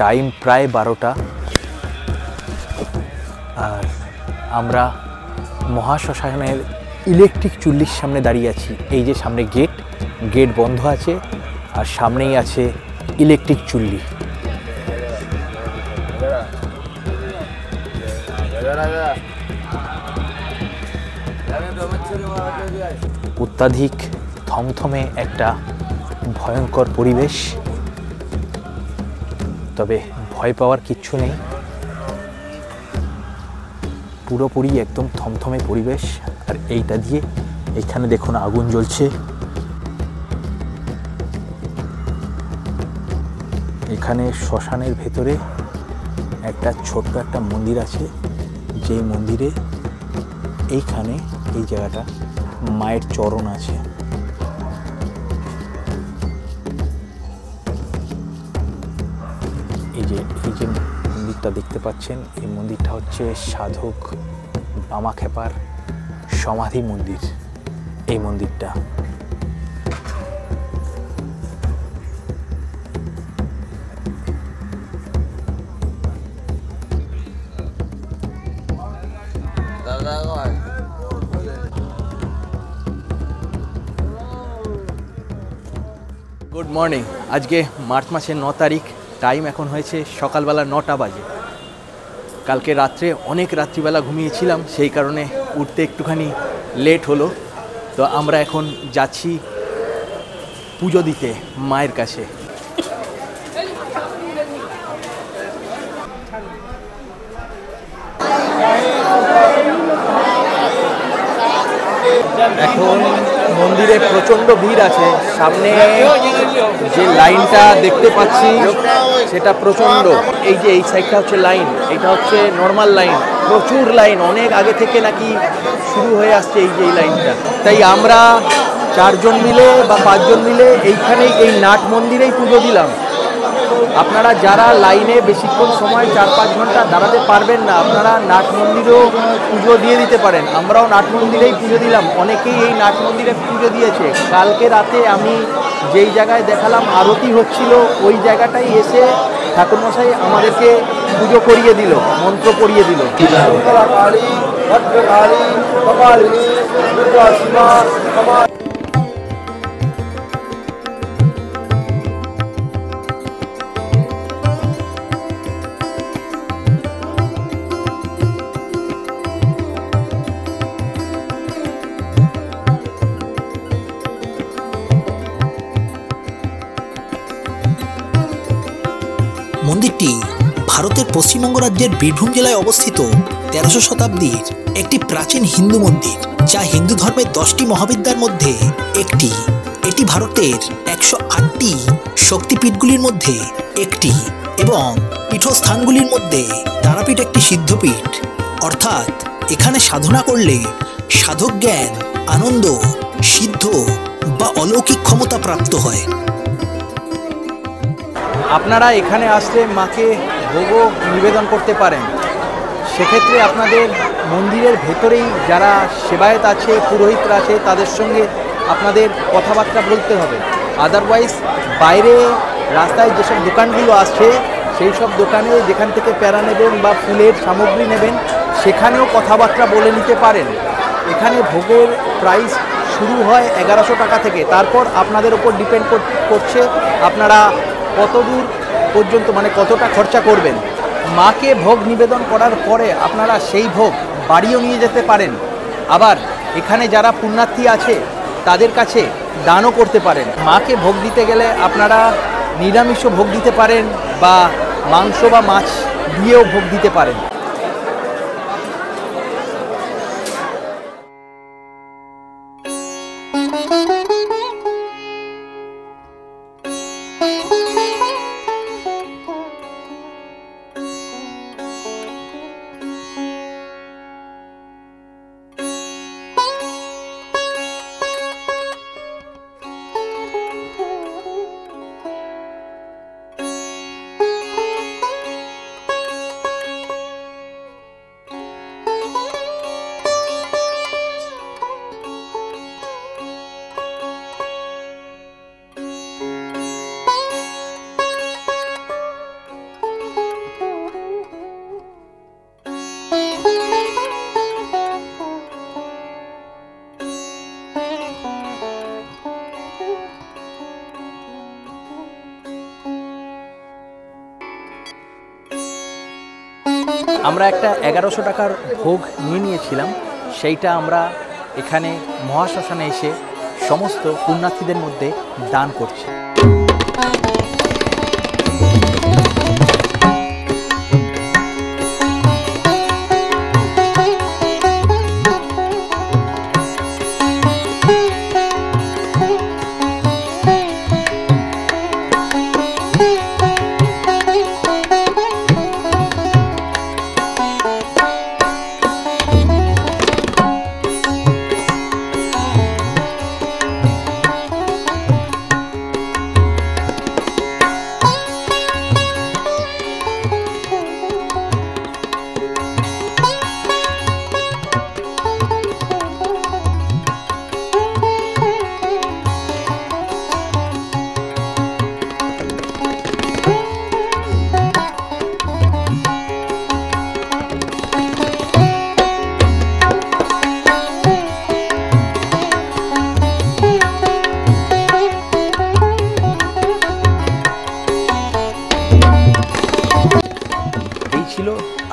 টাইম প্রায় 12টা, আর আমরা মহাশ্মশানের ইলেকট্রিক চুল্লির সামনে দাঁড়িয়ে আছি। এই যে সামনে গেট বন্ধ আছে, আর সামনেই আছে ইলেকট্রিক চুল্লি। অত্যাধিক থমথমে একটা ভয়ঙ্কর পরিবেশ, তবে ভয় পাওয়ার কিচ্ছু নেই, পুরোপুরি একদম থমথমে পরিবেশ। আর এইটা দিয়ে এখানে দেখুন আগুন জ্বলছে। এখানে শ্মশানের ভেতরে একটা ছোট্ট একটা মন্দির আছে, যেই মন্দিরে এইখানে এই জায়গাটা মায়ের চরণ আছে। এই যে মন্দিরটা দেখতে পাচ্ছেন, এই মন্দিরটা হচ্ছে সাধক বামাখ্যাপার সমাধি মন্দির। এই মন্দিরটা গুড মর্নিং। আজকে মার্চ মাসের 9 তারিখ, টাইম এখন হয়েছে সকালবেলা 9টা বাজে। কালকে রাত্রে অনেক রাত্রিবেলা ঘুমিয়েছিলাম, সেই কারণে উঠতে একটুখানি লেট হলো। তো আমরা এখন যাচ্ছি পুজো দিতে মায়ের কাছে। এখন মন্দিরে প্রচণ্ড ভিড় আছে, সামনে যে লাইনটা দেখতে পাচ্ছি সেটা প্রচণ্ড। এই যে এই সাইডটা হচ্ছে লাইন, এটা হচ্ছে নর্মাল লাইন, প্রচুর লাইন, অনেক আগে থেকে নাকি শুরু হয়ে আসছে এই যে এই লাইনটা। তাই আমরা 4 জন মিলে বা 5 জন মিলে এইখানেই এই নাট মন্দিরেই পুজো দিলাম। আপনারা যারা লাইনে বেশিক্ষণ সময় 4-5 ঘন্টা দাঁড়াতে পারবেন না, আপনারা নাট মন্দিরেও পুজো দিয়ে দিতে পারেন। আমরাও নাট মন্দিরেই পুজো দিলাম, অনেকেই এই নাট মন্দিরে পুজো দিয়েছে। কালকে রাতে আমি যেই জায়গায় দেখালাম আরতি হচ্ছিল, ওই জায়গাটাই এসে ঠাকুরমশাই আমাদেরকে পুজো করিয়ে দিল, মন্ত্র পড়িয়ে দিল। মন্দিরটি ভারতের পশ্চিমবঙ্গ রাজ্যের বীরভূম জেলায় অবস্থিত 13শো শতাব্দীর একটি প্রাচীন হিন্দু মন্দির, যা হিন্দু ধর্মের 10টি মহাবিদ্যার মধ্যে একটি। এটি ভারতের 108টি শক্তিপীঠগুলির মধ্যে একটি এবং পীঠস্থানগুলির মধ্যে তারাপীঠ একটি সিদ্ধপীঠ। অর্থাৎ এখানে সাধনা করলে সাধক জ্ঞান, আনন্দ, সিদ্ধ বা অলৌকিক ক্ষমতা প্রাপ্ত হয়। আপনারা এখানে আসলে মাকে ভোগও নিবেদন করতে পারেন। সেক্ষেত্রে আপনাদের মন্দিরের ভেতরেই যারা সেবায়েত আছে, পুরোহিতরা আছে, তাদের সঙ্গে আপনাদের কথাবার্তা বলতে হবে। আদারওয়াইজ বাইরে রাস্তায় যেসব দোকানগুলো আছে, সেই সব দোকানে যেখান থেকে প্যারা নেবেন বা ফুলের সামগ্রী নেবেন, সেখানেও কথাবার্তা বলে নিতে পারেন। এখানে ভোগের প্রাইস শুরু হয় 1100 টাকা থেকে, তারপর আপনাদের ওপর ডিপেন্ড করছে আপনারা কত দূর পর্যন্ত, মানে কতটা খরচা করবেন। মাকে ভোগ নিবেদন করার পরে আপনারা সেই ভোগ বাড়িও নিয়ে যেতে পারেন। আবার এখানে যারা পুণ্যার্থী আছে তাদের কাছে দানও করতে পারেন। মাকে ভোগ দিতে গেলে আপনারা নিরামিষও ভোগ দিতে পারেন বা মাংস বা মাছ দিয়েও ভোগ দিতে পারেন। আমরা একটা 1100 টাকার ভোগ নিয়েছিলাম, সেইটা আমরা এখানে মহাশ্মশানে এসে সমস্ত পুণ্যার্থীদের মধ্যে দান করছি।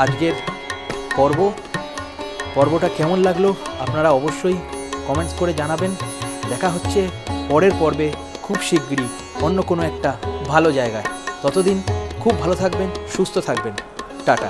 আজকের পর্বটা কেমন লাগলো আপনারা অবশ্যই কমেন্টস করে জানাবেন। দেখা হচ্ছে পরের পর্বে খুব শিগগিরই অন্য কোনো একটা ভালো জায়গায়। ততদিন খুব ভালো থাকবেন, সুস্থ থাকবেন। টাটা।